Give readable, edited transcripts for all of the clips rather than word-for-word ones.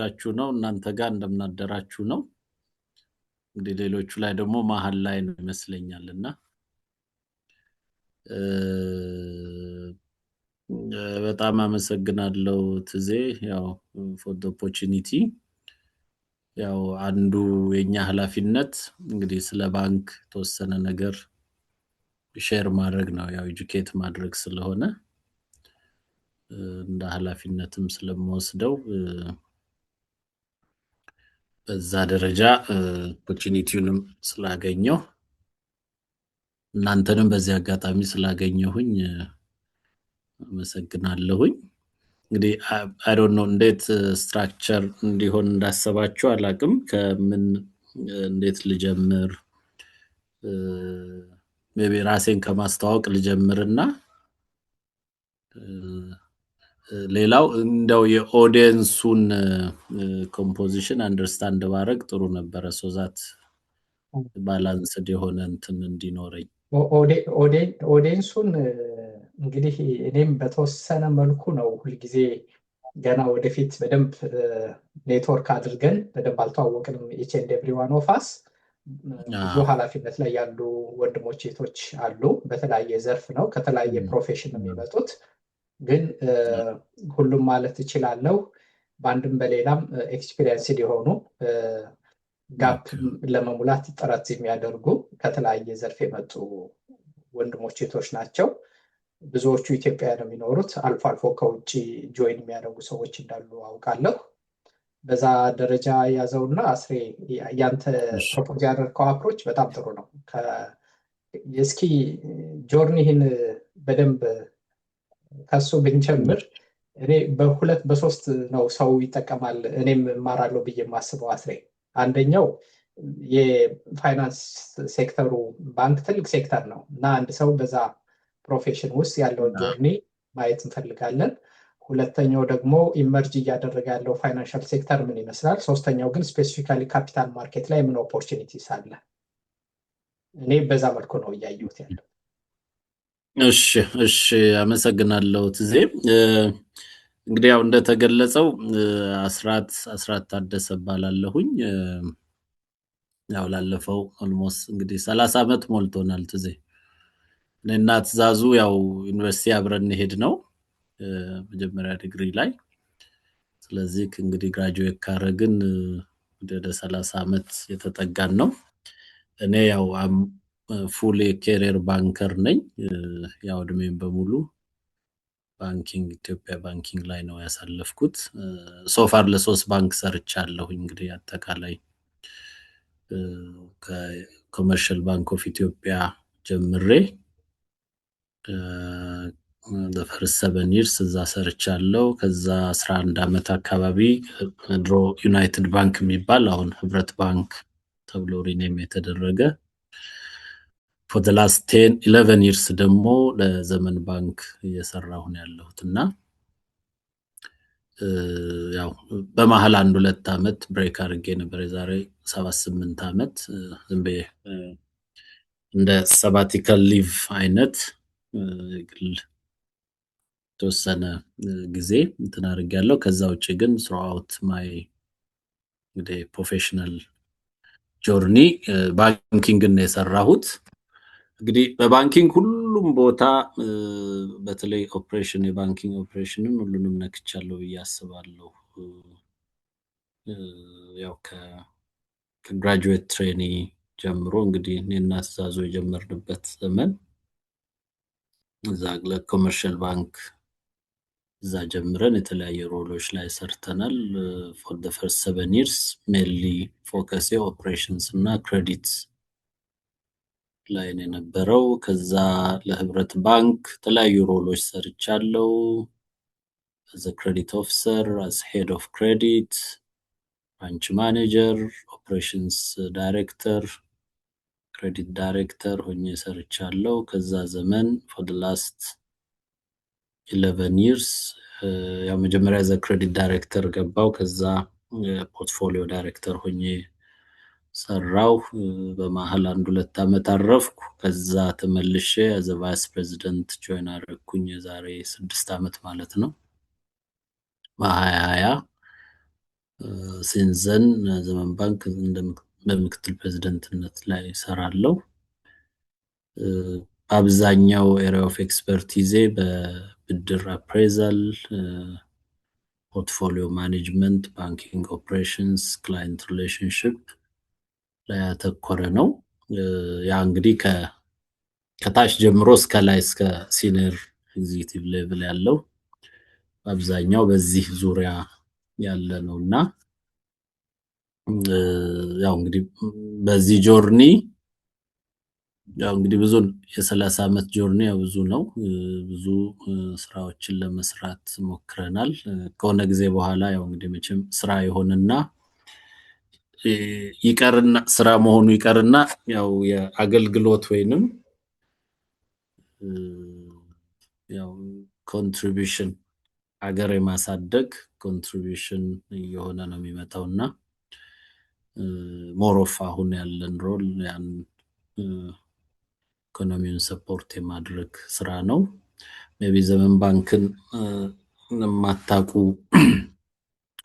ጋችሁ ነው እናንተ ጋር እንደምናደራችሁ ነው። እንግዲህ ሌሎቹ ላይ ደግሞ መሀል ላይ ነው ይመስለኛልና በጣም አመሰግናለሁ ትዜ ያው for the opportunity ያው አንዱ የኛ ኃላፊነት እንግዲህ ስለ ባንክ ተወሰነ ነገር ሼር ማድረግ ነው ያው ኤጁኬት ማድረግ ስለሆነ እንደ ኃላፊነትም ስለምወስደው በዛ ደረጃ ኦፖርቹኒቲውንም ስላገኘው እናንተንም በዚህ አጋጣሚ ስላገኘሁኝ አመሰግናለሁኝ። እንግዲህ I don't know እንዴት ስትራክቸር እንዲሆን እንዳሰባችሁ አላቅም ከምን እንዴት ልጀምር ሜቢ ራሴን ከማስተዋወቅ ልጀምርና ሌላው እንደው የኦዲየንሱን ኮምፖዚሽን አንደርስታንድ ባረግ ጥሩ ነበር so that ባላንስድ የሆነ እንትን እንዲኖረኝ ኦዲየንሱን እንግዲህ እኔም በተወሰነ መልኩ ነው ሁልጊዜ ገና ወደፊት በደንብ ኔትወርክ አድርገን በደንብ አልተዋወቅንም each and every one of us ብዙ ኃላፊነት ላይ ያሉ ወንድሞች እህቶች አሉ በተለያየ ዘርፍ ነው ከተለያየ ፕሮፌሽን የሚመጡት ግን ሁሉም ማለት እችላለሁ በአንድም በሌላም ኤክስፒሪየንስ ሊሆኑ ጋፕ ለመሙላት ጥረት የሚያደርጉ ከተለያየ ዘርፍ የመጡ ወንድሞች እህቶች ናቸው ብዙዎቹ ኢትዮጵያ ነው የሚኖሩት አልፎ አልፎ ከውጪ ጆይን የሚያደርጉ ሰዎች እንዳሉ አውቃለሁ በዛ ደረጃ ያዘውና አስሬ ያንተ ፕሮፖዝ ያደረከው አፕሮች በጣም ጥሩ ነው እስኪ ጆርኒህን በደንብ ከሱ ብንጀምር እኔ በሁለት በሶስት ነው ሰው ይጠቀማል እኔም ማራለው ብዬ ማስበው አስሬ አንደኛው የፋይናንስ ሴክተሩ ባንክ ትልቅ ሴክተር ነው እና አንድ ሰው በዛ ፕሮፌሽን ውስጥ ያለው ጆርኒ ማየት እንፈልጋለን ሁለተኛው ደግሞ ኢመርጅ እያደረገ ያለው ፋይናንሻል ሴክተር ምን ይመስላል ሶስተኛው ግን ስፔሲፊካሊ ካፒታል ማርኬት ላይ ምን ኦፖርቹኒቲስ አለ እኔ በዛ መልኩ ነው ያያዩት ያለው እሺ አመሰግናለሁ ትዜ እንግዲህ ያው እንደተገለጸው አስራት ታደሰ ባላለሁኝ ያው ላለፈው ኦልሞስት እንግዲህ 30 አመት ሞልቶናል ትዜ እኔና ትዛዙ ያው ዩኒቨርሲቲ አብረን ሄድ ነው መጀመሪያ ዲግሪ ላይ ስለዚህ እንግዲህ ግራጁዌት ካረግን ወደ 30 አመት የተጠጋን ነው እኔ ያው ፉል ካሪየር ባንከር ነኝ ያው እድሜን በሙሉ ባንኪንግ ኢትዮጵያ ባንኪንግ ላይ ነው ያሳለፍኩት ሶፋር ለሶስት ባንክ ሰርቻለሁ እንግዲህ አጠቃላይ ከኮመርሻል ባንክ ኦፍ ኢትዮጵያ ጀምሬ the first 7 years እዛ ሰርቻለሁ ከዛ 11 አመት አካባቢ ድሮ ዩናይትድ ባንክ የሚባል አሁን ህብረት ባንክ ተብሎ ሪኔም የተደረገ for the last 11 years ደግሞ ለዘመን ባንክ እየሰራሁ ነው ያለሁትና ያው በመሃል አንድ 2 አመት ብሬክ አድርጌ ነበር የዛሬ 7-8 አመት ዝም ብዬ እንደ sabbatical leave አይነት ግል ተወሰነ ጊዜ እንትን አድርጌያለሁ ከዛ ውጪ ግን throughout my ፕሮፌሽናል ጆርኒ ባንኪንግ ነው የሰራሁት እንግዲህ በባንኪንግ ሁሉም ቦታ በተለይ ኦፕሬሽን የባንኪንግ ኦፕሬሽንን ሁሉንም ነክቻለሁ ያስባለሁ ያው ከግራጁዌት ትሬኒ ጀምሮ እንግዲህ እኔና ትዛዙ የጀመርንበት ዘመን ዛግለ ኮመርሻል ባንክ እዛ ጀምረን የተለያየ ሮሎች ላይ ሰርተናል for the first 7 years mainly focus operations እና ክሬዲት ላይ የነበረው ከዛ ለህብረት ባንክ የተለያዩ ሮሎች ሰርቻለሁ as a credit officer as head of credit branch manager operations director credit director ሆኜ ሰርቻለሁ ከዛ ዘመን for the last 11 years ያው መጀመሪያ as a credit director ገባው ከዛ ፖርትፎሊዮ ዳይሬክተር ሆኜ ሰራው በመሃል አንድ 2 አመት አረፍኩ ከዛ ተመልሼ as a vice president join አረኩኝ የዛሬ 6 አመት ማለት ነው በ2020 ሲንዘን ዘመን ባንክ በምክትል ፕሬዝደንትነት ላይ እሰራለሁ። አብዛኛው ኤሪያ ኦፍ ኤክስፐርቲዜ በብድር አፕሬዛል፣ ፖርትፎሊዮ ማኔጅመንት፣ ባንኪንግ ኦፕሬሽንስ፣ ክላይንት ሪሌሽንሽፕ ላይ ያተኮረ ነው። ያ እንግዲህ ከታች ጀምሮ እስከ ላይ እስከ ሲኒየር ኤግዚኪቲቭ ሌቭል ያለው አብዛኛው በዚህ ዙሪያ ያለ ነው እና ያው እንግዲህ በዚህ ጆርኒ ያው እንግዲህ ብዙ የ30 ዓመት ጆርኒ ያው ብዙ ነው። ብዙ ስራዎችን ለመስራት ሞክረናል። ከሆነ ጊዜ በኋላ ያው እንግዲህ መቼም ስራ ይሆንና ይቀርና ስራ መሆኑ ይቀርና ያው የአገልግሎት ወይንም ያው ኮንትሪቢዩሽን አገር የማሳደግ ኮንትሪቢዩሽን እየሆነ ነው የሚመጣውና ሞሮፍ አሁን ያለን ሮል ያን ኢኮኖሚውን ሰፖርት የማድረግ ስራ ነው። ሜቢ ዘመን ባንክን የማታውቁ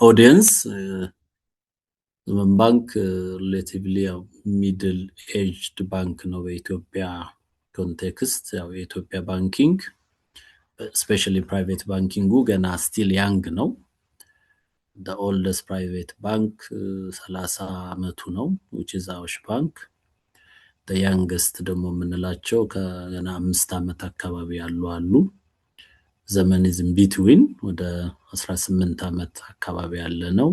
ኦዲየንስ ዘመን ባንክ ሪሌቲቭሊ ያው ሚድል ኤጅድ ባንክ ነው በኢትዮጵያ ኮንቴክስት። ያው የኢትዮጵያ ባንኪንግ ስፔሻሊ ፕራይቬት ባንኪንጉ ገና ስቲል ያንግ ነው። the oldest private bank 30 ዓመቱ ነው which is አዋሽ ባንክ። the youngest ደግሞ የምንላቸው ከገና 5 ዓመት አካባቢ ያሉ አሉ። ዘመን is in between ወደ 18 ዓመት አካባቢ ያለ ነው።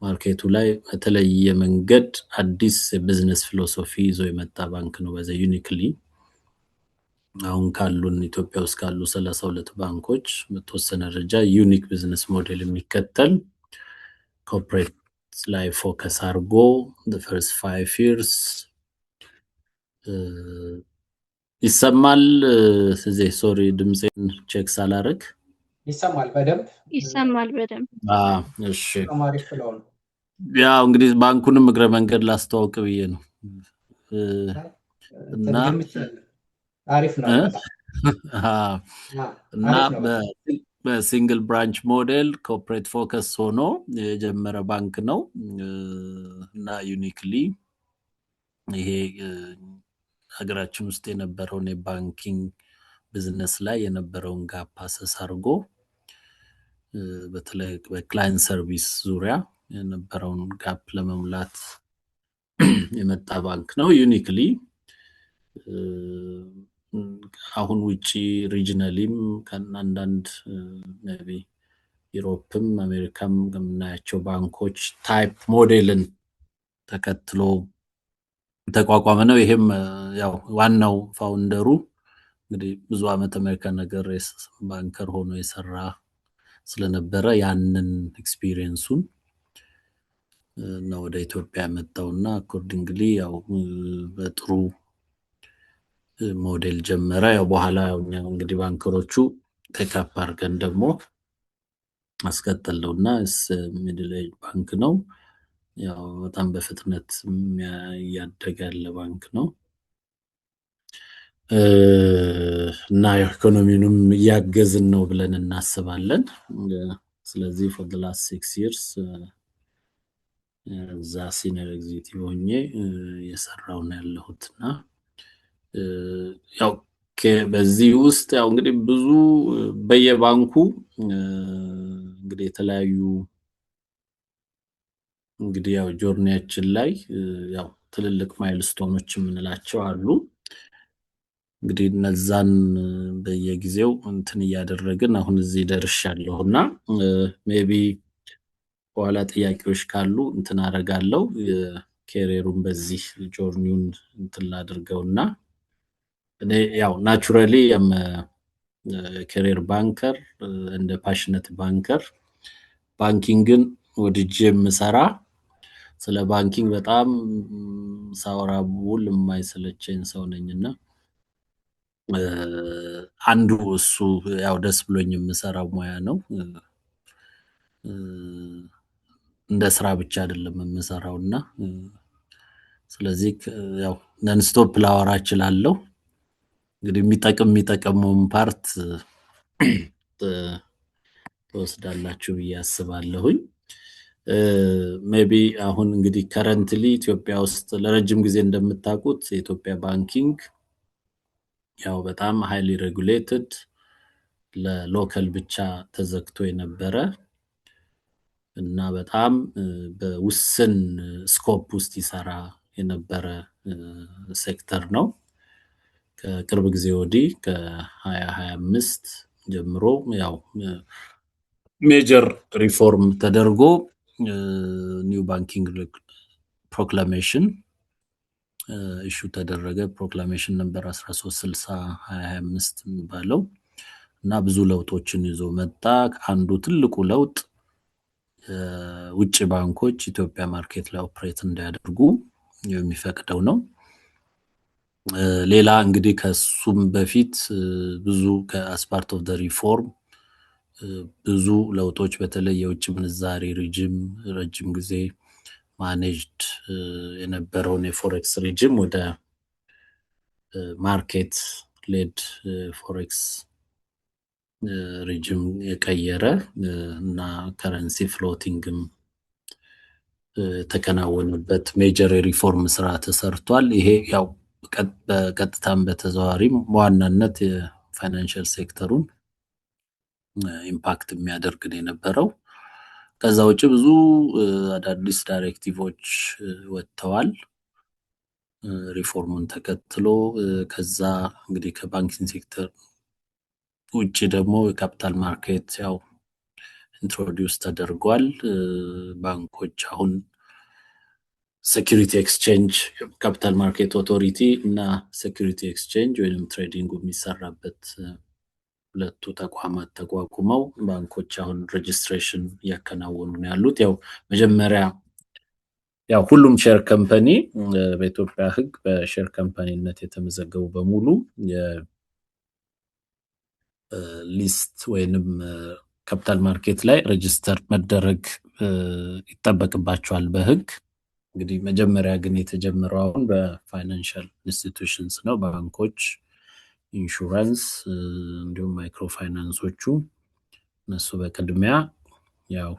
ማርኬቱ ላይ በተለየ መንገድ አዲስ የቢዝነስ ፊሎሶፊ ይዞ የመጣ ባንክ ነው። በዛ ዩኒክሊ አሁን ካሉን ኢትዮጵያ ውስጥ ካሉ 32 ባንኮች በተወሰነ ደረጃ ዩኒክ ቢዝነስ ሞዴል የሚከተል ኮርፖሬት ላይ ፎከስ አድርጎ the first 5 years ይሰማል። ስለዚህ ሶሪ ድምጼን ቼክ ሳላረግ ይሰማል በደንብ ይሰማል በደንብ። እሺ ተማሪ ፍለው ነው። ያው እንግዲህ ባንኩንም እግረ መንገድ ላስተዋውቅ ብዬ ነው እና አሪፍ ነው በጣም እና በሲንግል ብራንች ሞዴል ኮርፖሬት ፎከስ ሆኖ የጀመረ ባንክ ነው እና ዩኒክሊ ይሄ ሀገራችን ውስጥ የነበረውን የባንኪንግ ቢዝነስ ላይ የነበረውን ጋፕ አሰስ አድርጎ በተለይ በክላይንት ሰርቪስ ዙሪያ የነበረውን ጋፕ ለመሙላት የመጣ ባንክ ነው። ዩኒክሊ አሁን ውጪ ሪጂናሊም ከአንዳንድ ሜቢ ዩሮፕም አሜሪካም ከምናያቸው ባንኮች ታይፕ ሞዴልን ተከትሎ ተቋቋመ ነው። ይሄም ያው ዋናው ፋውንደሩ እንግዲህ ብዙ አመት አሜሪካ ነገር ባንከር ሆኖ የሰራ ስለነበረ ያንን ኤክስፒሪየንሱን ነው ወደ ኢትዮጵያ መጣውና አኮርዲንግሊ ያው በጥሩ ሞዴል ጀመረ። ያው በኋላ እንግዲህ ባንከሮቹ ቴክአፕ አድርገን ደግሞ አስቀጠለውና ሚድል ኤጅ ባንክ ነው። ያው በጣም በፍጥነት ያደገ ያለ ባንክ ነው እና ኢኮኖሚውንም እያገዝን ነው ብለን እናስባለን። ስለዚህ for the last 6 years እዛ ሲኒየር ኤግዚኪቲቭ ሆኜ የሰራው ነው ያለሁትና ያው በዚህ ውስጥ ያው እንግዲህ ብዙ በየባንኩ እንግዲህ የተለያዩ እንግዲህ ያው ጆርኒያችን ላይ ያው ትልልቅ ማይልስቶኖች የምንላቸው አሉ። እንግዲህ እነዛን በየጊዜው እንትን እያደረግን አሁን እዚህ ደርሻለሁና ሜቢ በኋላ ጥያቄዎች ካሉ እንትን አደርጋለሁ። የኬሪየሩን በዚህ ጆርኒውን እንትን ላድርገውና እኔ ያው ናቹራሊ career banker እንደ ፓሽኔት ባንከር ባንኪንግን ወድጄ የምሰራ ስለ ባንኪንግ በጣም ሳወራ ውል የማይሰለቸኝ ሰው ነኝና አንዱ እሱ ያው ደስ ብሎኝ የምሰራው ሙያ ነው። እንደ ስራ ብቻ አይደለም የምሰራውና ስለዚህ ያው ነን ስቶፕ ላወራ እችላለሁ። እንግዲህ የሚጠቅመውን ፓርት ትወስዳላችሁ ብዬ አስባለሁኝ። ሜቢ አሁን እንግዲህ ከረንትሊ ኢትዮጵያ ውስጥ ለረጅም ጊዜ እንደምታውቁት የኢትዮጵያ ባንኪንግ ያው በጣም ሃይሊ ሬጉሌትድ ለሎካል ብቻ ተዘግቶ የነበረ እና በጣም በውስን ስኮፕ ውስጥ ይሰራ የነበረ ሴክተር ነው። ከቅርብ ጊዜ ወዲህ ከ2025 ጀምሮ ያው ሜጀር ሪፎርም ተደርጎ ኒው ባንኪንግ ፕሮክላሜሽን ኢሹ ተደረገ። ፕሮክላሜሽን ነበር 1360/2025 የሚባለው እና ብዙ ለውጦችን ይዞ መጣ። አንዱ ትልቁ ለውጥ ውጭ ባንኮች ኢትዮጵያ ማርኬት ላይ ኦፕሬት እንዲያደርጉ የሚፈቅደው ነው። ሌላ እንግዲህ ከሱም በፊት ብዙ ከአስፓርት ኦፍ ዘ ሪፎርም ብዙ ለውጦች በተለይ የውጭ ምንዛሪ ሪጅም ረጅም ጊዜ ማኔጅድ የነበረውን የፎሬክስ ሪጅም ወደ ማርኬት ሌድ ፎሬክስ ሪጅም የቀየረ እና ከረንሲ ፍሎቲንግም የተከናወነበት ሜጀር የሪፎርም ስራ ተሰርቷል። ይሄ ያው በቀጥታም በተዘዋዋሪም በዋናነት የፋይናንሻል ሴክተሩን ኢምፓክት የሚያደርግ ነው የነበረው። ከዛ ውጭ ብዙ አዳዲስ ዳይሬክቲቮች ወጥተዋል ሪፎርሙን ተከትሎ። ከዛ እንግዲህ ከባንኪንግ ሴክተር ውጭ ደግሞ የካፒታል ማርኬት ያው ኢንትሮዲውስ ተደርጓል። ባንኮች አሁን ሴኩሪቲ ኤክስቼንጅ ካፒታል ማርኬት ኦቶሪቲ እና ሴኩሪቲ ኤክስቼንጅ ወይም ትሬዲንግ የሚሰራበት ሁለቱ ተቋማት ተቋቁመው ባንኮች አሁን ሬጅስትሬሽን እያከናወኑ ነው ያሉት። ያው መጀመሪያ ያው ሁሉም ሼር ካምፓኒ በኢትዮጵያ ሕግ በሼር ካምፓኒነት የተመዘገቡ በሙሉ ሊስት ወይንም ካፒታል ማርኬት ላይ ሬጅስተር መደረግ ይጠበቅባቸዋል በሕግ። እንግዲህ መጀመሪያ ግን የተጀመረው አሁን በፋይናንሻል ኢንስቲትዩሽንስ ነው። ባንኮች፣ ኢንሹራንስ እንዲሁም ማይክሮ ፋይናንሶቹ እነሱ በቅድሚያ ያው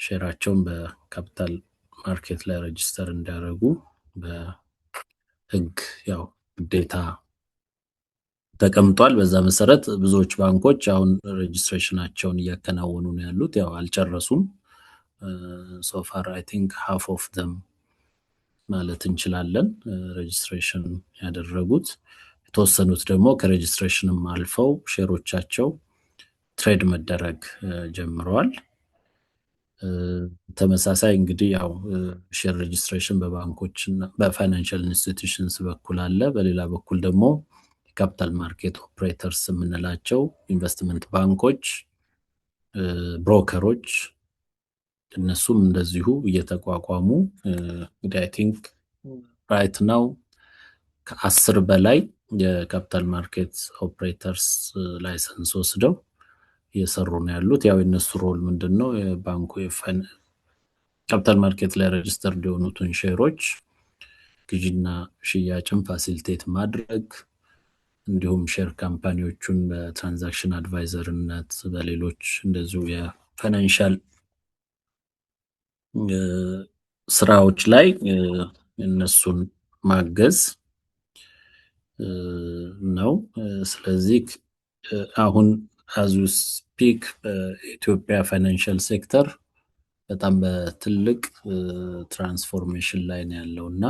ሼራቸውን በካፒታል ማርኬት ላይ ሬጅስተር እንዲያደርጉ በሕግ ያው ግዴታ ተቀምጧል። በዛ መሰረት ብዙዎች ባንኮች አሁን ሬጅስትሬሽናቸውን እያከናወኑ ነው ያሉት። ያው አልጨረሱም። so far I think half of them ማለት እንችላለን ሬጅስትሬሽን ያደረጉት። የተወሰኑት ደግሞ ከሬጅስትሬሽንም አልፈው ሼሮቻቸው ትሬድ መደረግ ጀምረዋል። ተመሳሳይ እንግዲህ ያው ሼር ሬጅስትሬሽን በባንኮች እና በፋይናንሻል ኢንስቲትዩሽንስ በኩል አለ። በሌላ በኩል ደግሞ ካፒታል ማርኬት ኦፕሬተርስ የምንላቸው ኢንቨስትመንት ባንኮች፣ ብሮከሮች እነሱም እንደዚሁ እየተቋቋሙ እንግዲህ አይ ቲንክ ራይት ናው ከ10 በላይ የካፒታል ማርኬት ኦፕሬተርስ ላይሰንስ ወስደው እየሰሩ ነው ያሉት። ያው የነሱ ሮል ምንድነው? የባንኩ ካፒታል ማርኬት ላይ ሬጅስተርድ የሆኑትን ሼሮች ግዢና ሽያጭን ፋሲሊቴት ማድረግ እንዲሁም ሼር ካምፓኒዎቹን በትራንዛክሽን አድቫይዘርነት በሌሎች እንደዚሁ የፋይናንሻል ስራዎች ላይ እነሱን ማገዝ ነው። ስለዚህ አሁን as we speak በኢትዮጵያ ፋይናንሻል ሴክተር በጣም በትልቅ ትራንስፎርሜሽን ላይ ነው ያለውና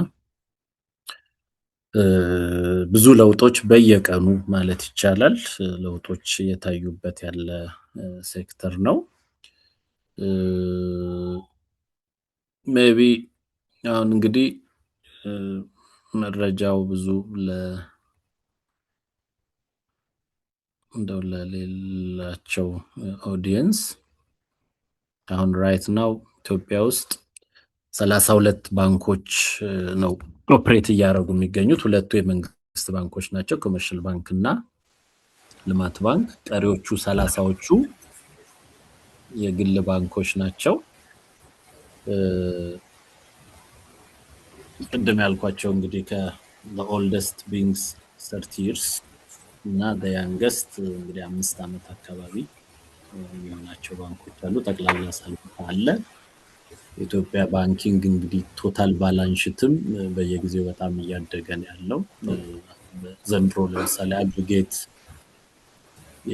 ብዙ ለውጦች በየቀኑ ማለት ይቻላል ለውጦች እየታዩበት ያለ ሴክተር ነው። ሜቢ አሁን እንግዲህ መረጃው ብዙ እንደው ለሌላቸው ኦዲየንስ አሁን ራይት ናው ኢትዮጵያ ውስጥ 32 ባንኮች ነው ኦፕሬት እያደረጉ የሚገኙት። ሁለቱ የመንግስት ባንኮች ናቸው፣ ኮመርሻል ባንክ እና ልማት ባንክ። ቀሪዎቹ 30ዎቹ የግል ባንኮች ናቸው። ቅድም ያልኳቸው እንግዲህ ከኦልደስት ቢንግስ 30 years እና ያንገስት እንግዲህ 5 ዓመት አካባቢ የሚሆናቸው ባንኮች አሉ። ጠቅላላ ሰልፍ አለ። የኢትዮጵያ ባንኪንግ እንግዲህ ቶታል ባላንስ ሺትም በየጊዜው በጣም እያደገ ነው ያለው። ዘንድሮ ለምሳሌ አግሪጌት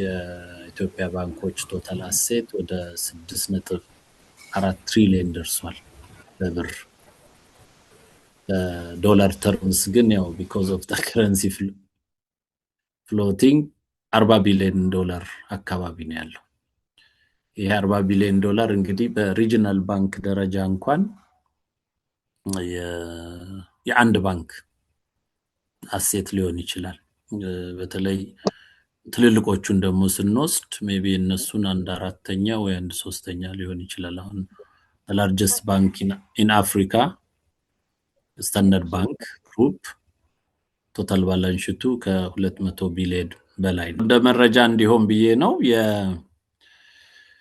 የኢትዮጵያ ባንኮች ቶታል አሴት ወደ 6.4 ትሪሊየን ደርሷል በብር። በዶላር ተርምስ ግን ያው ቢኮዝ ኦፍ ዘ ከረንሲ ፍሎቲንግ 40 ቢሊዮን ዶላር አካባቢ ነው ያለው። ይሄ 40 ቢሊዮን ዶላር እንግዲህ በሪጂናል ባንክ ደረጃ እንኳን የአንድ ባንክ አሴት ሊሆን ይችላል። በተለይ ትልልቆቹን ደግሞ ስንወስድ ሜቢ እነሱን 1/4 ወይ 1/3 ሊሆን ይችላል። አሁን ላርጀስት ባንክ ኢን አፍሪካ ስታንዳርድ ባንክ ግሩፕ ቶታል ባላንስ ሺቱ ከ200 ቢሊዮን በላይ ነው። እንደ መረጃ እንዲሆን ብዬ ነው።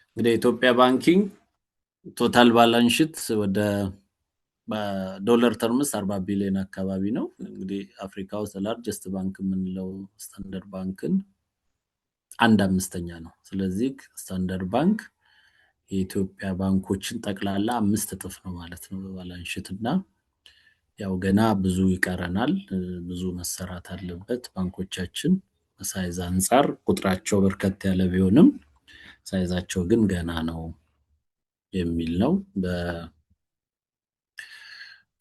እንግዲህ የኢትዮጵያ ባንኪንግ ቶታል ባላንስ ሺት ወደ በዶላር ተርምስ 40 ቢሊዮን አካባቢ ነው። እንግዲህ አፍሪካ ውስጥ ላርጀስት ባንክ የምንለው ስታንዳርድ ባንክን 1/5 ነው። ስለዚህ ስታንዳርድ ባንክ የኢትዮጵያ ባንኮችን ጠቅላላ 5 እጥፍ ነው ማለት ነው በባላንስ ሺት እና ያው ገና ብዙ ይቀረናል። ብዙ መሰራት አለበት። ባንኮቻችን ሳይዝ አንፃር ቁጥራቸው በርከት ያለ ቢሆንም ሳይዛቸው ግን ገና ነው የሚል ነው።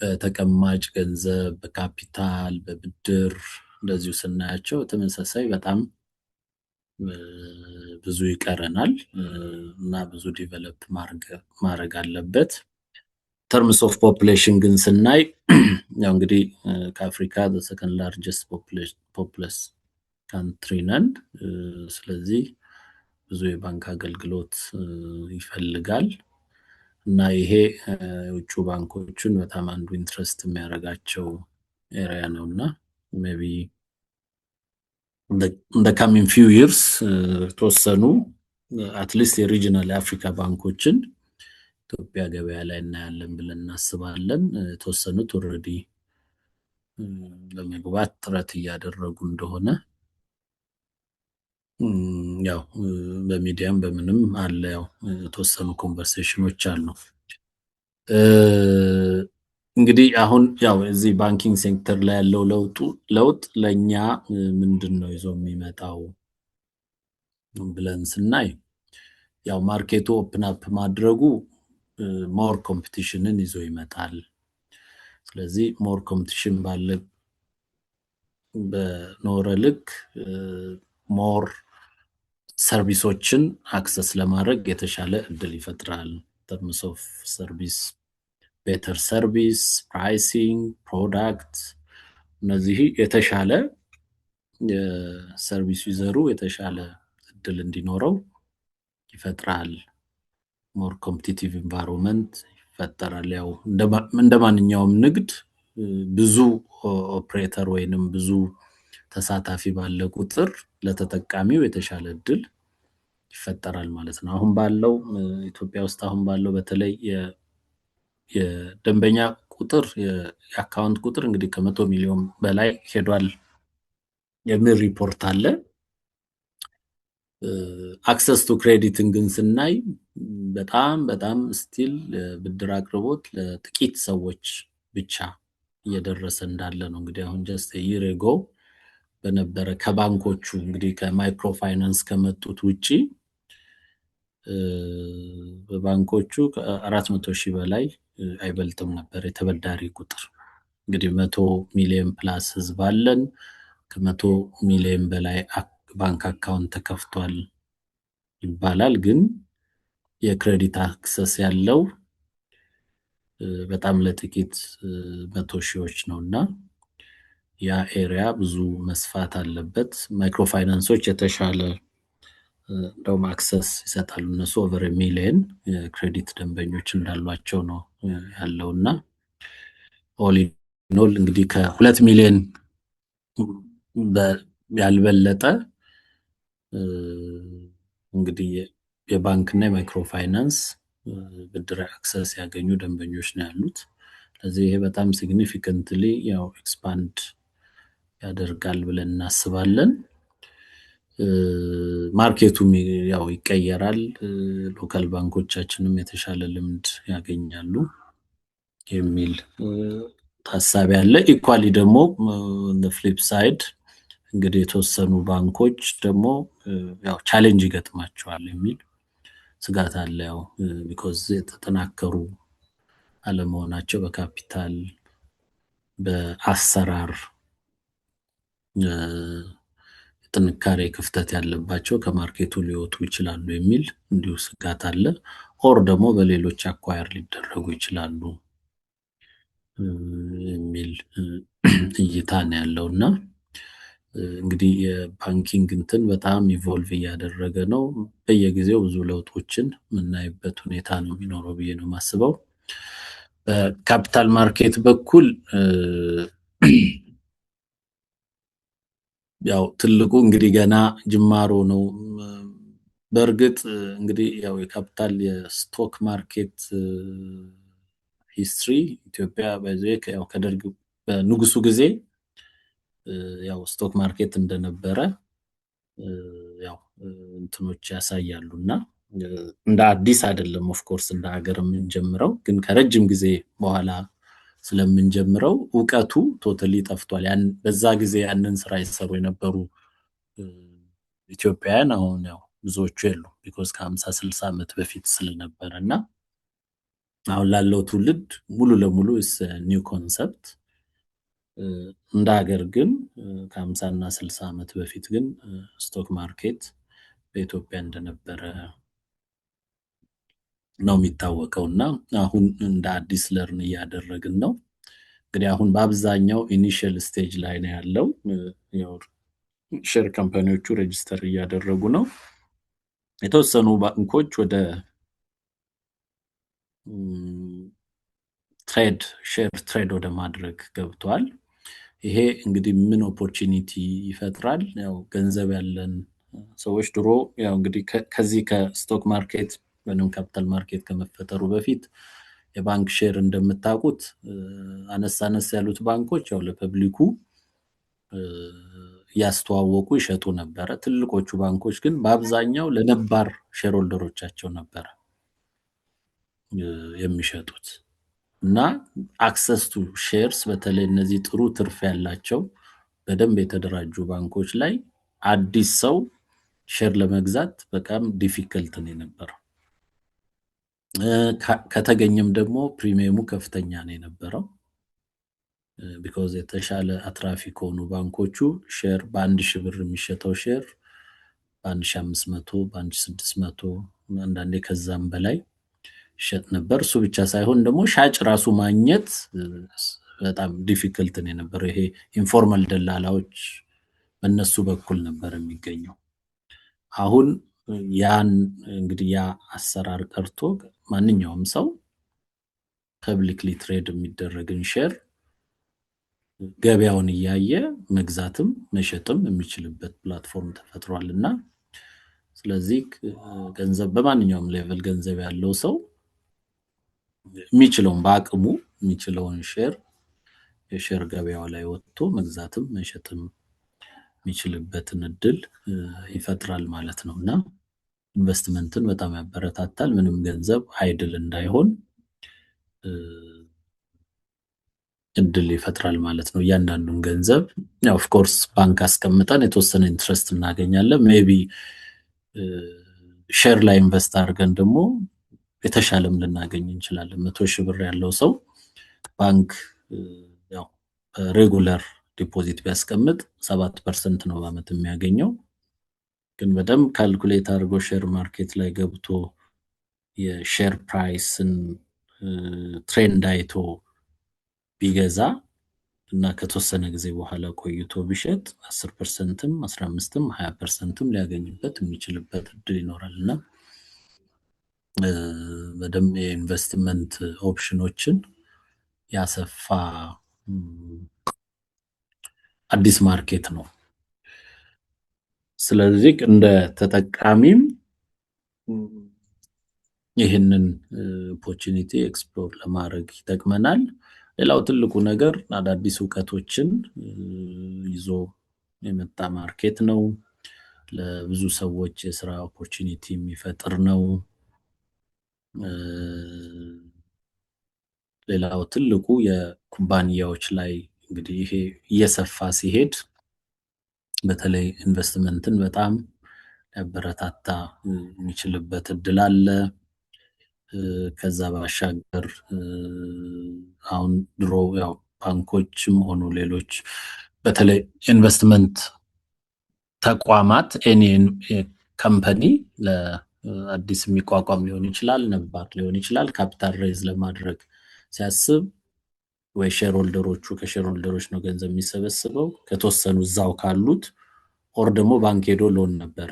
በተቀማጭ ገንዘብ፣ በካፒታል፣ በብድር እንደዚሁ ስናያቸው ተመሳሳይ በጣም ብዙ ይቀረናል እና ብዙ ዲቨሎፕ ማድረግ አለበት። ተርምስ ኦፍ ፖፑሌሽን ግን ስናይ ያው እንግዲህ ከአፍሪካ ሰከንድ ላርጀስት ፖፑለስ ካንትሪ ነን። ስለዚህ ብዙ የባንክ አገልግሎት ይፈልጋል እና ይሄ የውጭ ባንኮችን በጣም አንዱ ኢንትረስት የሚያደርጋቸው ኤሪያ ነውና ሜቢ እንደ ካሚንግ ፊው ይርስ ተወሰኑ አትሊስት የሪጂናል የአፍሪካ ባንኮችን ኢትዮጵያ ገበያ ላይ እናያለን ብለን እናስባለን። የተወሰኑት ኦልሬዲ ለመግባት ጥረት እያደረጉ እንደሆነ ያው በሚዲያም በምንም አለ ያው የተወሰኑ ኮንቨርሴሽኖች አሉ። እንግዲህ አሁን ያው እዚህ ባንኪንግ ሴክተር ላይ ያለው ለውጥ ለኛ ምንድነው ይዞ የሚመጣው ብለን ስናይ ያው ማርኬቱ ኦፕን አፕ ማድረጉ ሞር ኮምፒቲሽንን ይዞ ይመጣል። ስለዚህ ሞር ኮምፒቲሽን በኖረ ልክ ሞር ሰርቪሶችን አክሰስ ለማድረግ የተሻለ እድል ይፈጥራል። ተርምስ ኦፍ ሰርቪስ ቤተር ሰርቪስ፣ ፕራይሲንግ፣ ፕሮዳክት እነዚህ የተሻለ የሰርቪስ ዩዘሩ የተሻለ እድል እንዲኖረው ይፈጥራል። ሞር ኮምፒቲቲቭ ኢንቫይሮንመንት ይፈጠራል። ያው እንደ ማንኛውም ንግድ ብዙ ኦፕሬተር ወይንም ብዙ ተሳታፊ ባለ ቁጥር ለተጠቃሚው የተሻለ እድል ይፈጠራል ማለት ነው። አሁን ባለው ኢትዮጵያ ውስጥ አሁን ባለው በተለይ የደንበኛ ቁጥር የአካውንት ቁጥር እንግዲህ ከ100 ሚሊዮን በላይ ሄዷል የሚል ሪፖርት አለ። አክሰስ ቱ ክሬዲትን ግን ስናይ በጣም ስቲል ብድር አቅርቦት ለጥቂት ሰዎች ብቻ እየደረሰ እንዳለ ነው። እንግዲህ አሁን ጀስት ይር ጎ በነበረ ከባንኮቹ እንግዲህ ከማይክሮ ፋይናንስ ከመጡት ውጪ በባንኮቹ ከ400,000 በላይ አይበልጥም ነበር የተበዳሪ ቁጥር። እንግዲህ 100 ሚሊዮን ፕላስ ህዝብ አለን። ከ100 ሚሊዮን በላይ ባንክ አካውንት ተከፍቷል ይባላል። ግን የክሬዲት አክሰስ ያለው በጣም ለጥቂት 100 ሺዎች ነውና ያ ኤሪያ ብዙ መስፋት አለበት። ማይክሮ ፋይናንሶች የተሻለ እንደውም አክሰስ ይሰጣሉ። እነሱ ኦቨር ሚሊዮን የክሬዲት ደንበኞች እንዳሏቸው ነው ያለውና ኦል ኢን ኦል እንግዲህ ከ2 ሚሊዮን ያልበለጠ እንግዲህ የባንክና የማይክሮ ፋይናንስ ብድር አክሰስ ያገኙ ደንበኞች ነው ያሉት። ስለዚህ ይሄ በጣም ሲግኒፊካንትሊ ያው ኤክስፓንድ ያደርጋል ብለን እናስባለን። ማርኬቱም ያው ይቀየራል። ሎካል ባንኮቻችንም የተሻለ ልምድ ያገኛሉ የሚል ታሳቢ አለ። ኢኳሊ ደግሞ ፍሊፕ ሳይድ እንግዲህ የተወሰኑ ባንኮች ደግሞ ያው ቻሌንጅ ይገጥማቸዋል የሚል ስጋት አለ። ያው ቢኮዝ የተጠናከሩ አለመሆናቸው በካፒታል በአሰራር ጥንካሬ ክፍተት ያለባቸው ከማርኬቱ ሊወጡ ይችላሉ የሚል እንዲሁ ስጋት አለ። ኦር ደግሞ በሌሎች አኳየር ሊደረጉ ይችላሉ የሚል እይታ ነው ያለውና እንግዲህ የባንኪንግ እንትን በጣም ኢቮልቭ እያደረገ ነው። በየጊዜው ብዙ ለውጦችን የምናይበት ሁኔታ ነው የሚኖረው ብዬ ነው የማስበው። በካፒታል ማርኬት በኩል ያው ትልቁ እንግዲህ ገና ጅማሮ ነው። በእርግጥ እንግዲህ ያው የካፒታል የስቶክ ማርኬት ሂስትሪ ኢትዮጵያ በዚህ ያው ከደርግ በንጉሱ ጊዜ ያው ስቶክ ማርኬት እንደነበረ ያው እንትኖች ያሳያሉና እንደ አዲስ አይደለም። ኦፍ ኮርስ እንደ ሀገር የምንጀምረው ግን ከረጅም ጊዜ በኋላ ስለምንጀምረው እውቀቱ ቶታሊ ጠፍቷል። በዛ ጊዜ ያንን ስራ ይሰሩ የነበሩ ኢትዮጵያውያን አሁን ያው ብዙዎቹ የሉም። ቢኮዝ ከ50 60 ዓመት በፊት ስለነበረና አሁን ላለው ትውልድ ሙሉ ለሙሉ ኒው ኮንሰፕት። እንደ ሀገር ግን ከ50 እና 60 ዓመት በፊት ግን ስቶክ ማርኬት በኢትዮጵያ እንደነበረ ነው የሚታወቀውና አሁን እንደ አዲስ ለርን እያደረግን ነው። እንግዲህ አሁን በአብዛኛው ኢኒሺየል ስቴጅ ላይ ነው ያለው። ሼር ካምፓኒዎቹ ሬጂስተር እያደረጉ ነው። የተወሰኑ ባንኮች ወደ ሼር ትሬድ ወደ ማድረግ ገብቷል። ይሄ እንግዲህ ምን ኦፖርቹኒቲ ይፈጥራል? ያው ገንዘብ ያለን ሰዎች ድሮ ያው እንግዲህ ከዚህ ከስቶክ ማርኬት ወይም ካፒታል ማርኬት ከመፈጠሩ በፊት የባንክ ሼር እንደምታውቁት አነስ ያሉት ባንኮች ያው ለፐብሊኩ ያስተዋወቁ ይሸጡ ነበረ። ትልቆቹ ባንኮች ግን በአብዛኛው ለነባር ሼር ሆልደሮቻቸው ነበረ የሚሸጡት እና አክሰስ ቱ ሼርስ በተለይ እነዚህ ጥሩ ትርፍ ያላቸው በደንብ የተደራጁ ባንኮች ላይ አዲስ ሰው ሼር ለመግዛት በጣም ዲፊከልት ነው የነበረው። ከተገኘም ደግሞ ፕሪሚየሙ ከፍተኛ ነው የነበረው። ቢኮዝ የተሻለ አትራፊ ከሆኑ ባንኮቹ ሼር በ1000 ብር የሚሸጠው ሼር በ1500 በ1600 አንዳንዴ ከዛም በላይ ይሸጥ ነበር። እሱ ብቻ ሳይሆን ደግሞ ሻጭ ራሱ ማግኘት በጣም ዲፊከልት ነው የነበረው። ይሄ ኢንፎርማል ደላላዎች በእነሱ በኩል ነበር የሚገኘው። አሁን ያን እንግዲህ ያ አሰራር ቀርቶ ማንኛውም ሰው ፐብሊክሊ ትሬድ የሚደረግን ሼር ገበያውን እያየ መግዛትም መሸጥም የሚችልበት ፕላትፎርም ተፈጥሯልና ስለዚህ ገንዘብ በማንኛውም ሌቭል ገንዘብ ያለው ሰው የሚችለውን በአቅሙ የሚችለውን ሼር የሼር ገበያው ላይ ወጥቶ መግዛትም መሸጥም የሚችልበትን እድል ይፈጥራል ማለት ነውና ኢንቨስትመንትን በጣም ያበረታታል። ምንም ገንዘብ አይድል እንዳይሆን እድል ይፈጥራል ማለት ነው። እያንዳንዱን ገንዘብ ያው ኦፍ ኮርስ ባንክ አስቀምጠን የተወሰነ ኢንትረስት እናገኛለን። ሜቢ ሼር ላይ ኢንቨስት አድርገን ደግሞ የተሻለም ልናገኝ እንችላለን። 100,000 ብር ያለው ሰው ባንክ ያው ሬጉላር ዲፖዚት ቢያስቀምጥ 7% ነው በአመት የሚያገኘው። ግን በደንብ ካልኩሌት አድርጎ ሼር ማርኬት ላይ ገብቶ የሼር ፕራይስን ትሬንድ አይቶ ቢገዛ እና ከተወሰነ ጊዜ በኋላ ቆይቶ ቢሸጥ 10%ም 15ም 20%ም ሊያገኝበት የሚችልበት እድል ይኖራልና በደንብ የኢንቨስትመንት ኦፕሽኖችን ያሰፋ አዲስ ማርኬት ነው። ስለዚህ እንደ ተጠቃሚም ይህንን ኦፖርቹኒቲ ኤክስፕሎር ለማድረግ ይጠቅመናል። ሌላው ትልቁ ነገር አዳዲስ እውቀቶችን ይዞ የመጣ ማርኬት ነው። ለብዙ ሰዎች የስራ ኦፖርቹኒቲ የሚፈጥር ነው። ሌላው ትልቁ የኩባንያዎች ላይ እንግዲህ ይሄ እየሰፋ ሲሄድ በተለይ ኢንቨስትመንትን በጣም ሊያበረታታ የሚችልበት እድል አለ። ከዛ ባሻገር አሁን ድሮ ያው ባንኮችም ሆኑ ሌሎች በተለይ ኢንቨስትመንት ተቋማት ኤኒ ከምፐኒ ለአዲስ የሚቋቋም ሊሆን ይችላል፣ ነባር ሊሆን ይችላል፣ ካፒታል ሬዝ ለማድረግ ሲያስብ ወይ ሼርሆልደሮቹ ከሼርሆልደሮች ነው ገንዘብ የሚሰበስበው ከተወሰኑ እዛው ካሉት ኦር ደግሞ ባንክ ሄዶ ሎን ነበረ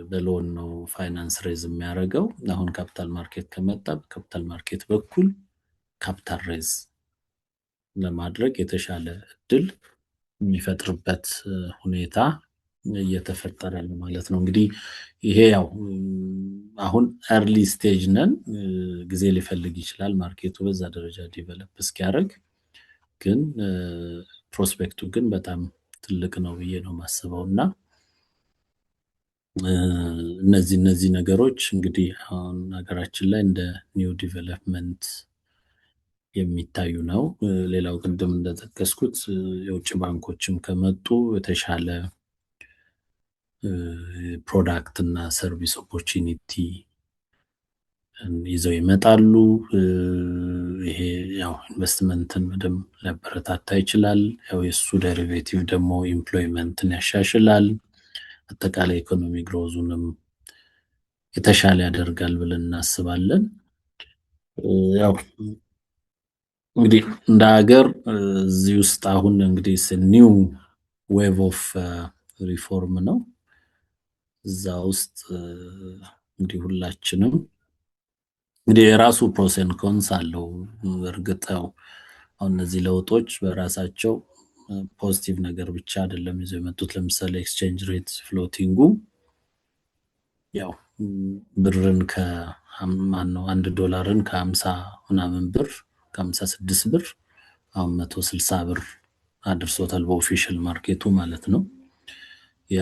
በሎን ነው ፋይናንስ ሬዝ የሚያደርገው። አሁን ካፒታል ማርኬት ከመጣ በካፒታል ማርኬት በኩል ካፒታል ሬዝ ለማድረግ የተሻለ እድል የሚፈጥርበት ሁኔታ እየተፈጠረ ነው ማለት ነው። እንግዲህ ይሄ ያው አሁን ኤርሊ ስቴጅ ነን፣ ጊዜ ሊፈልግ ይችላል ማርኬቱ በዛ ደረጃ ዲቨሎፕ እስኪያደርግ። ግን ፕሮስፔክቱ ግን በጣም ትልቅ ነው ብዬ ነው የማስበው እና እነዚህ ነገሮች እንግዲህ አሁን ሀገራችን ላይ እንደ ኒው ዲቨሎፕመንት የሚታዩ ነው። ሌላው ቅድም እንደጠቀስኩት የውጭ ባንኮችም ከመጡ የተሻለ ፕሮዳክት እና ሰርቪስ ኦፖርቹኒቲ ይዘው ይመጣሉ። ይሄ ያው ኢንቨስትመንትን በደንብ ሊያበረታታ ይችላል። ያው የሱ ዴሪቬቲቭ ደግሞ ኢምፕሎይመንትን ያሻሽላል። አጠቃላይ ኢኮኖሚ ግሮዙንም የተሻለ ያደርጋል ብለን እናስባለን። ያው እንግዲህ እንደ ሀገር እዚህ ውስጥ አሁን እንግዲህ ኒው ዌቭ ኦፍ ሪፎርም ነው። እዛ ውስጥ እንግዲህ ሁላችንም እንግዲህ የራሱ ፕሮስ ኤንድ ኮንስ አለው። እርግጥ ያው አሁን እነዚህ ለውጦች በራሳቸው ፖዚቲቭ ነገር ብቻ አይደለም ይዘው የመጡት። ለምሳሌ ኤክስቼንጅ ሬት ፍሎቲንጉ ያው ብርን ከማነው $1 ከ50 ምናምን ብር ከ56 ብር አሁን 160 ብር አድርሶታል በኦፊሻል ማርኬቱ ማለት ነው። ያ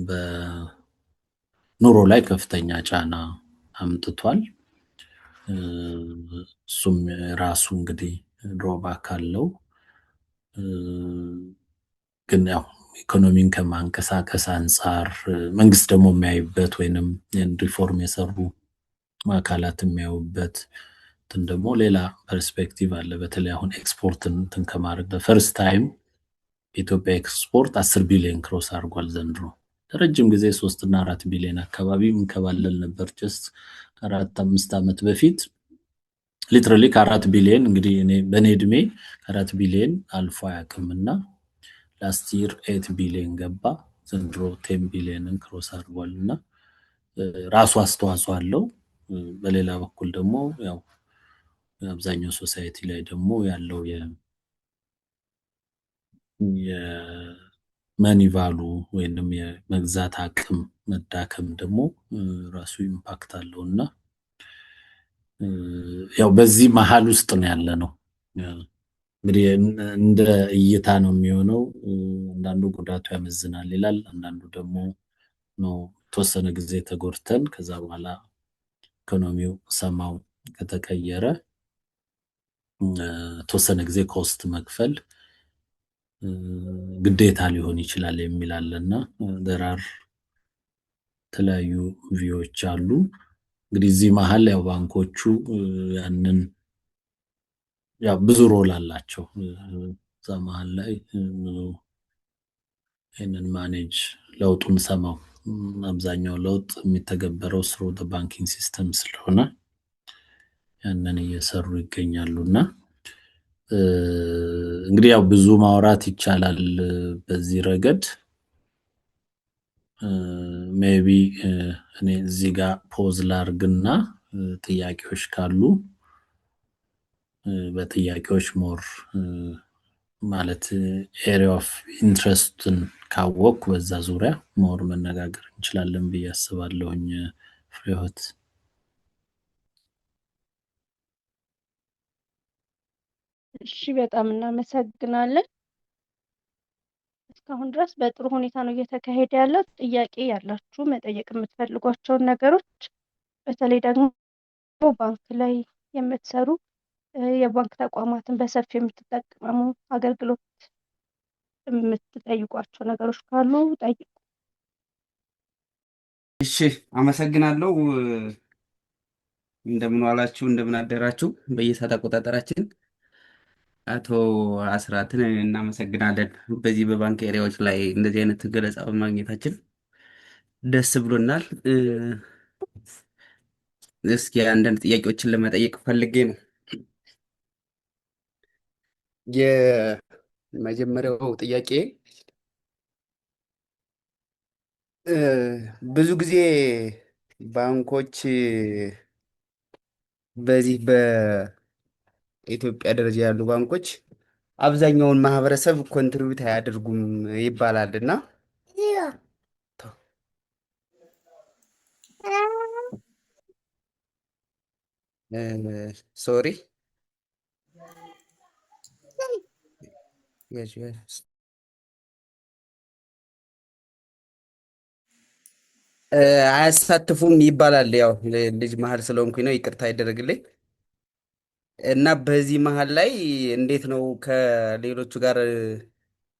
በኑሮ ላይ ከፍተኛ ጫና አምጥቷል። እሱም ራሱ እንግዲህ ድሮባክ አለው። ግን ያው ኢኮኖሚን ከማንቀሳቀስ አንጻር መንግስት ደግሞ የሚያይበት ወይንም ሪፎርም የሰሩ አካላት የሚያዩበት እንትን ደግሞ ሌላ ፐርስፔክቲቭ አለ። በተለይ አሁን ኤክስፖርትን እንትን ከማድረግ በፈርስት ታይም የኢትዮጵያ ኤክስፖርት 10 ቢሊዮን ክሮስ አድርጓል ዘንድሮ። ለረጅም ጊዜ 3 እና 4 ቢሊዮን አካባቢ እንከባለል ነበር። ጀስት 4-5 ዓመት በፊት ሊትራሊ ከ4 ቢሊዮን እንግዲህ በእኔ እድሜ ከ4 ቢሊዮን አልፎ አያውቅምና ላስት ይር 8 ቢሊዮን ገባ። ዘንድሮ 10 ቢሊዮንን ክሮስ አድርጓል እና ራሱ አስተዋጽኦ አለው። በሌላ በኩል ደግሞ ያው አብዛኛው ሶሳይቲ ላይ ደግሞ ያለው የመኒ ቫሉ ወይንም የመግዛት አቅም መዳከም ደግሞ ራሱ ኢምፓክት አለው እና ያው በዚህ መሀል ውስጥ ነው ያለ ነው። እንግዲህ እንደ እይታ ነው የሚሆነው። አንዳንዱ ጉዳቱ ያመዝናል ይላል፣ አንዳንዱ ደግሞ ነው ተወሰነ ጊዜ ተጎድተን ከዛ በኋላ ኢኮኖሚው ሰማው ከተቀየረ ተወሰነ ጊዜ ኮስት መክፈል ግዴታ ሊሆን ይችላል የሚል አለና ደራር የተለያዩ ቪዎች አሉ። እንግዲህ እዚህ መሀል ያው ባንኮቹ ያንን ያው ብዙ ሮል አላቸው። እዛ መሀል ላይ ይህንን ማኔጅ ለውጡን ሰማው አብዛኛው ለውጥ የሚተገበረው ስሩ ባንኪንግ ሲስተም ስለሆነ ያንን እየሰሩ ይገኛሉና እንግዲህ ያው ብዙ ማውራት ይቻላል በዚህ ረገድ። ሜቢ እኔ እዚህ ጋር ፖዝ ላርግና ጥያቄዎች ካሉ በጥያቄዎች ሞር ማለት ኤሪያ ኦፍ ኢንትረስትን ካወቅኩ በዛ ዙሪያ ሞር መነጋገር እንችላለን ብዬ አስባለሁኝ። ፍሬህይወት እሺ፣ በጣም እናመሰግናለን። እስካሁን ድረስ በጥሩ ሁኔታ ነው እየተካሄደ ያለው። ጥያቄ ያላችሁ መጠየቅ የምትፈልጓቸውን ነገሮች በተለይ ደግሞ ባንክ ላይ የምትሰሩ የባንክ ተቋማትን በሰፊ የምትጠቀሙ አገልግሎት የምትጠይቋቸው ነገሮች ካሉ ጠይቁ። እሺ፣ አመሰግናለሁ። እንደምን ዋላችሁ፣ እንደምን አደራችሁ። በየሰዓት አቆጣጠራችን አቶ አስራትን እናመሰግናለን። በዚህ በባንክ ኤሪያዎች ላይ እንደዚህ አይነት ገለጻ በማግኘታችን ደስ ብሎናል። እስኪ አንዳንድ ጥያቄዎችን ለመጠየቅ ፈልጌ ነው። የመጀመሪያው ጥያቄ ብዙ ጊዜ ባንኮች በዚህ በኢትዮጵያ ደረጃ ያሉ ባንኮች አብዛኛውን ማህበረሰብ ኮንትሪቢዩት አያደርጉም ይባላል እና ሶሪ አያሳትፉም ይባላል። ያው ልጅ መሀል ስለሆንኩኝ ነው፣ ይቅርታ ይደረግልኝ። እና በዚህ መሀል ላይ እንዴት ነው ከሌሎቹ ጋር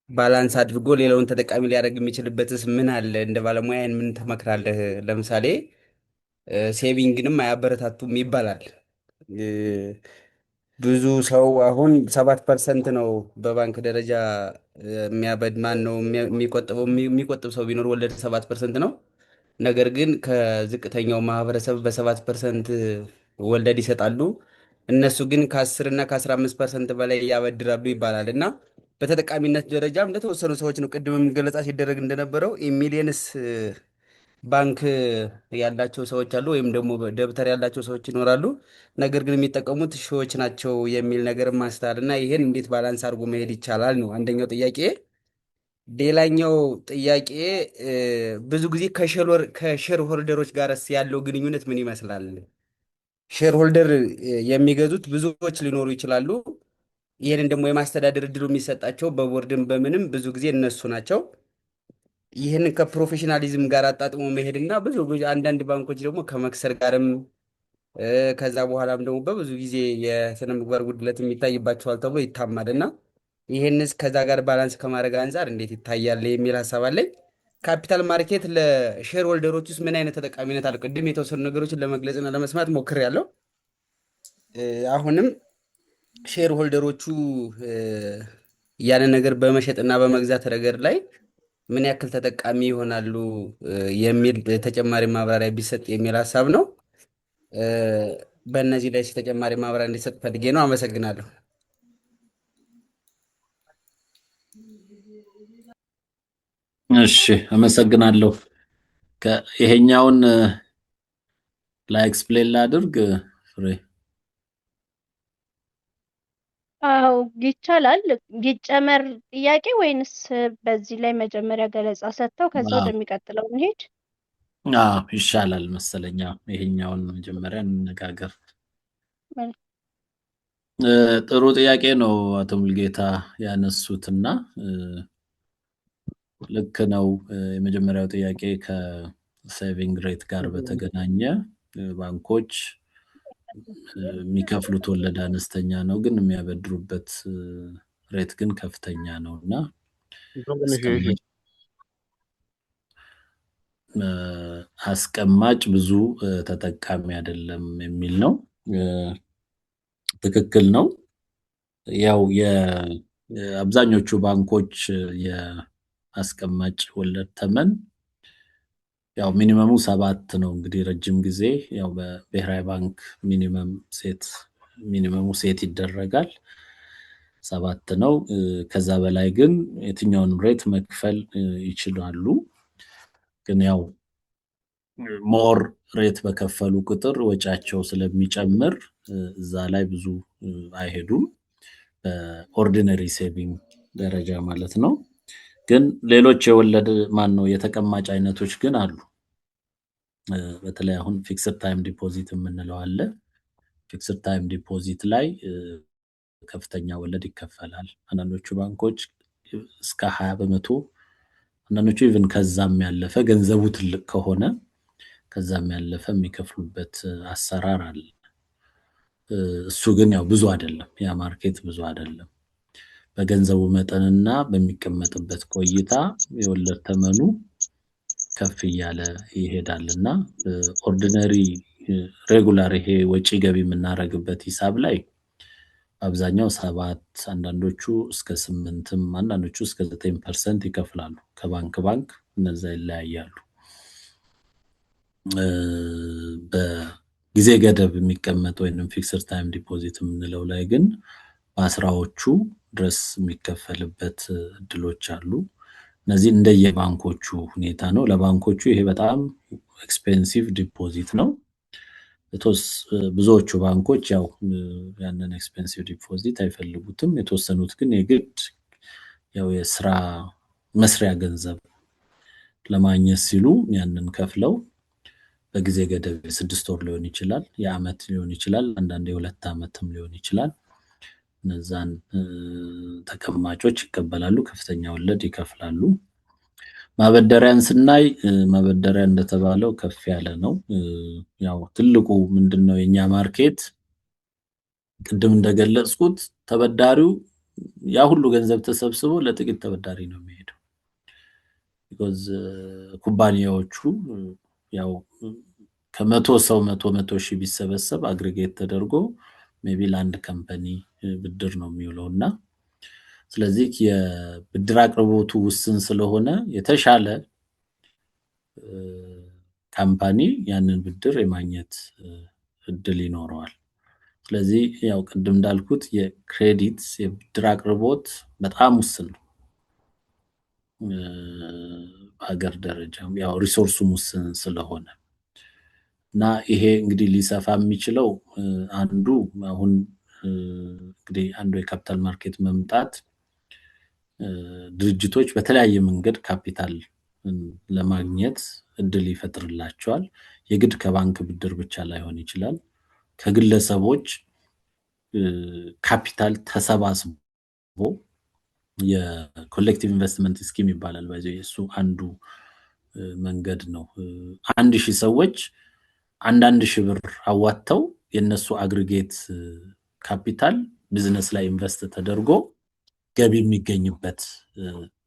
ባላንስ አድርጎ ሌላውን ተጠቃሚ ሊያደርግ የሚችልበትስ ምን አለ? እንደ ባለሙያ ምን ትመክራለህ? ለምሳሌ ሴቪንግንም አያበረታቱም ይባላል። ብዙ ሰው አሁን 7% ነው በባንክ ደረጃ የሚያበድ ማን ነው የሚቆጥበው? የሚቆጥብ ሰው ቢኖር ወለድ 7% ነው። ነገር ግን ከዝቅተኛው ማህበረሰብ በ7% ወለድ ይሰጣሉ። እነሱ ግን ከ10 እና ከ15% በላይ ያበድራሉ ይባላል። እና በተጠቃሚነት ደረጃም ለተወሰኑ ሰዎች ነው። ቅድምም ገለጻ ሲደረግ እንደነበረው ሚሊየንስ ባንክ ያላቸው ሰዎች አሉ፣ ወይም ደግሞ ደብተር ያላቸው ሰዎች ይኖራሉ። ነገር ግን የሚጠቀሙት ሺዎች ናቸው የሚል ነገር ማስታል እና ይህን እንዴት ባላንስ አድርጎ መሄድ ይቻላል ነው አንደኛው ጥያቄ። ሌላኛው ጥያቄ ብዙ ጊዜ ከሼር ሆልደሮች ጋር ያለው ግንኙነት ምን ይመስላል? ሼር ሆልደር የሚገዙት ብዙዎች ሊኖሩ ይችላሉ። ይህንን ደግሞ የማስተዳደር እድሉ የሚሰጣቸው በቦርድም በምንም ብዙ ጊዜ እነሱ ናቸው። ይህንን ከፕሮፌሽናሊዝም ጋር አጣጥሞ መሄድና ብዙ አንዳንድ ባንኮች ደግሞ ከመክሰር ጋርም ከዛ በኋላም ደግሞ በብዙ ጊዜ የስነ ምግባር ጉድለት የሚታይባቸዋል ተብሎ ይታማል እና ይህንስ ከዛ ጋር ባላንስ ከማድረግ አንጻር እንዴት ይታያል የሚል ሀሳብ አለኝ። ካፒታል ማርኬት ለሼር ሆልደሮች ውስጥ ምን አይነት ተጠቃሚነት አለው? ቅድም የተወሰኑ ነገሮችን ለመግለጽና ለመስማት ሞክሬያለሁ። አሁንም ሼር ሆልደሮቹ ያንን ነገር በመሸጥና በመግዛት ረገድ ላይ ምን ያክል ተጠቃሚ ይሆናሉ የሚል ተጨማሪ ማብራሪያ ቢሰጥ የሚል ሀሳብ ነው። በእነዚህ ላይ ተጨማሪ ማብራሪያ እንዲሰጥ ፈልጌ ነው። አመሰግናለሁ። እሺ፣ አመሰግናለሁ። ይሄኛውን ላይ ኤክስፕሌን ላድርግ ፍሬ? አዎ ይቻላል። ይጨመር ጥያቄ ወይንስ በዚህ ላይ መጀመሪያ ገለጻ ሰጥተው ከዛ ወደሚቀጥለው እንሄድ? አዎ ይሻላል መሰለኝ። ይሄኛውን መጀመሪያ እንነጋገር። ጥሩ ጥያቄ ነው አቶ ሙልጌታ ያነሱትና ልክ ነው። የመጀመሪያው ጥያቄ ከሴቪንግ ሬት ጋር በተገናኘ ባንኮች የሚከፍሉት ወለድ አነስተኛ ነው፣ ግን የሚያበድሩበት ሬት ግን ከፍተኛ ነው እና አስቀማጭ ብዙ ተጠቃሚ አይደለም የሚል ነው። ትክክል ነው። ያው የአብዛኞቹ ባንኮች የአስቀማጭ ወለድ ተመን ያው ሚኒመሙ 7 ነው። እንግዲህ ረጅም ጊዜ ያው በብሔራዊ ባንክ ሚኒመሙ ሴት ይደረጋል 7 ነው። ከዛ በላይ ግን የትኛውንም ሬት መክፈል ይችላሉ። ግን ያው ሞር ሬት በከፈሉ ቁጥር ወጫቸው ስለሚጨምር እዛ ላይ ብዙ አይሄዱም፣ በኦርዲነሪ ሴቪንግ ደረጃ ማለት ነው። ግን ሌሎች የወለድ የተቀማጭ አይነቶች ግን አሉ። በተለይ አሁን ፊክስድ ታይም ዲፖዚት የምንለው አለ። ፊክስድ ታይም ዲፖዚት ላይ ከፍተኛ ወለድ ይከፈላል። አንዳንዶቹ ባንኮች እስከ 20% አንዳንዶቹ ኢቭን ከዛም ያለፈ ገንዘቡ ትልቅ ከሆነ ከዛም ያለፈ የሚከፍሉበት አሰራር አለ። እሱ ግን ያው ብዙ አይደለም፣ ያ ማርኬት ብዙ አይደለም። በገንዘቡ መጠንና በሚቀመጥበት ቆይታ የወለድ ተመኑ ከፍ እያለ ይሄዳልና ኦርዲነሪ ሬጉላር ይሄ ወጪ ገቢ የምናደርግበት ሂሳብ ላይ አብዛኛው 7 አንዳንዶቹ እስከ 8ም አንዳንዶቹ እስከ 9% ይከፍላሉ። ከባንክ ባንክ እነዛ ይለያያሉ። በጊዜ ገደብ የሚቀመጥ ወይንም ፊክስድ ታይም ዲፖዚት የምንለው ላይ ግን በአስራዎቹ ድረስ የሚከፈልበት እድሎች አሉ። እነዚህ እንደየባንኮቹ ሁኔታ ነው። ለባንኮቹ ይሄ በጣም ኤክስፔንሲቭ ዲፖዚት ነው። ብዙዎቹ ባንኮች ያው ያንን ኤክስፔንሲቭ ዲፖዚት አይፈልጉትም። የተወሰኑት ግን የግድ ያው የስራ መስሪያ ገንዘብ ለማግኘት ሲሉ ያንን ከፍለው በጊዜ ገደብ የ6 ወር ሊሆን ይችላል፣ የዓመት ሊሆን ይችላል፣ አንዳንዴ የ2 ዓመትም ሊሆን ይችላል። እነዛን ተቀማጮች ይቀበላሉ፣ ከፍተኛ ወለድ ይከፍላሉ። ማበደሪያን ስናይ ማበደሪያ እንደተባለው ከፍ ያለ ነው። ያው ትልቁ ምንድነው የኛ ማርኬት ቅድም እንደገለጽኩት ተበዳሪው ያ ሁሉ ገንዘብ ተሰብስቦ ለጥቂት ተበዳሪ ነው የሚሄደው። ቢኮዝ ኩባንያዎቹ ያው ከ100 ሰው 100 ሺህ ቢሰበሰብ አግሪጌት ተደርጎ ሜቢ ለአንድ ካምፓኒ ብድር ነው የሚውለውና ስለዚህ የብድር አቅርቦቱ ውስን ስለሆነ የተሻለ ካምፓኒ ያንን ብድር የማግኘት እድል ይኖረዋል። ስለዚህ ያው ቅድም እንዳልኩት የክሬዲት የብድር አቅርቦት በጣም ውስን ነው። በሀገር ደረጃ ያው ሪሶርሱም ውስን ስለሆነ እና ይሄ እንግዲህ ሊሰፋ የሚችለው አንዱ አሁን እንግዲህ አንዱ የካፒታል ማርኬት መምጣት ድርጅቶች በተለያየ መንገድ ካፒታል ለማግኘት እድል ይፈጥርላቸዋል። የግድ ከባንክ ብድር ብቻ ላይሆን ይችላል። ከግለሰቦች ካፒታል ተሰባስቦ የኮሌክቲቭ ኢንቨስትመንት ስኪም ይባላል። እሱ አንዱ መንገድ ነው። 1000 ሰዎች 1000 ብር አዋጥተው የነሱ አግሪጌት ካፒታል ቢዝነስ ላይ ኢንቨስት ተደርጎ ገቢ የሚገኝበት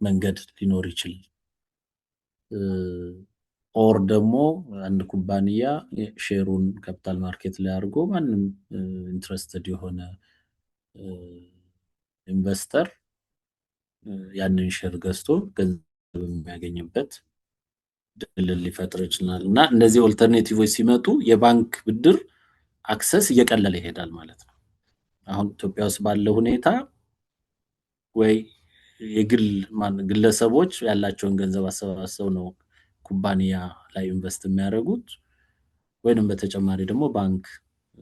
መንገድ ሊኖር ይችላል። ኦር ደግሞ አንድ ኩባንያ ሼሩን ካፒታል ማርኬት ላይ አድርጎ ማንም ኢንትረስትድ የሆነ ኢንቨስተር ያንን ሼር ገዝቶ ገንዘብ የሚያገኝበት ድልል ሊፈጥር ይችላል እና እነዚህ ኦልተርኔቲቮች ሲመጡ የባንክ ብድር አክሰስ እየቀለለ ይሄዳል ማለት ነው። አሁን ኢትዮጵያ ውስጥ ባለው ሁኔታ ወይ የግል ግለሰቦች ያላቸውን ገንዘብ አሰባስበው ነው ኩባንያ ላይ ኢንቨስት የሚያደርጉት ወይንም በተጨማሪ ደግሞ ባንክ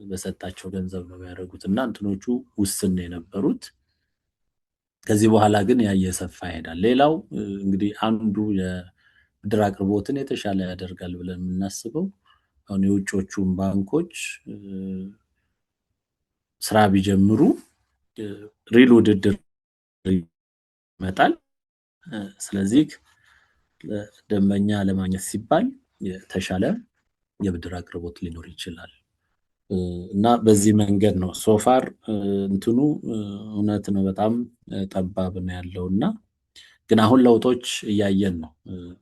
በሰጣቸው ገንዘብ ነው የሚያደርጉት እና እንትኖቹ ውስን ነው የነበሩት። ከዚህ በኋላ ግን ያየሰፋ ይሄዳል። ሌላው እንግዲህ አንዱ የብድር አቅርቦትን የተሻለ ያደርጋል ብለን የምናስበው አሁን የውጮቹን ባንኮች ስራ ቢጀምሩ ሪል ውድድር ይመጣል። ስለዚህ ደንበኛ ለማግኘት ሲባል የተሻለ የብድር አቅርቦት ሊኖር ይችላል እና በዚህ መንገድ ነው ሶፋር እንትኑ እውነት ነው በጣም ጠባብ ነው ያለውና ግን አሁን ለውጦች እያየን ነው።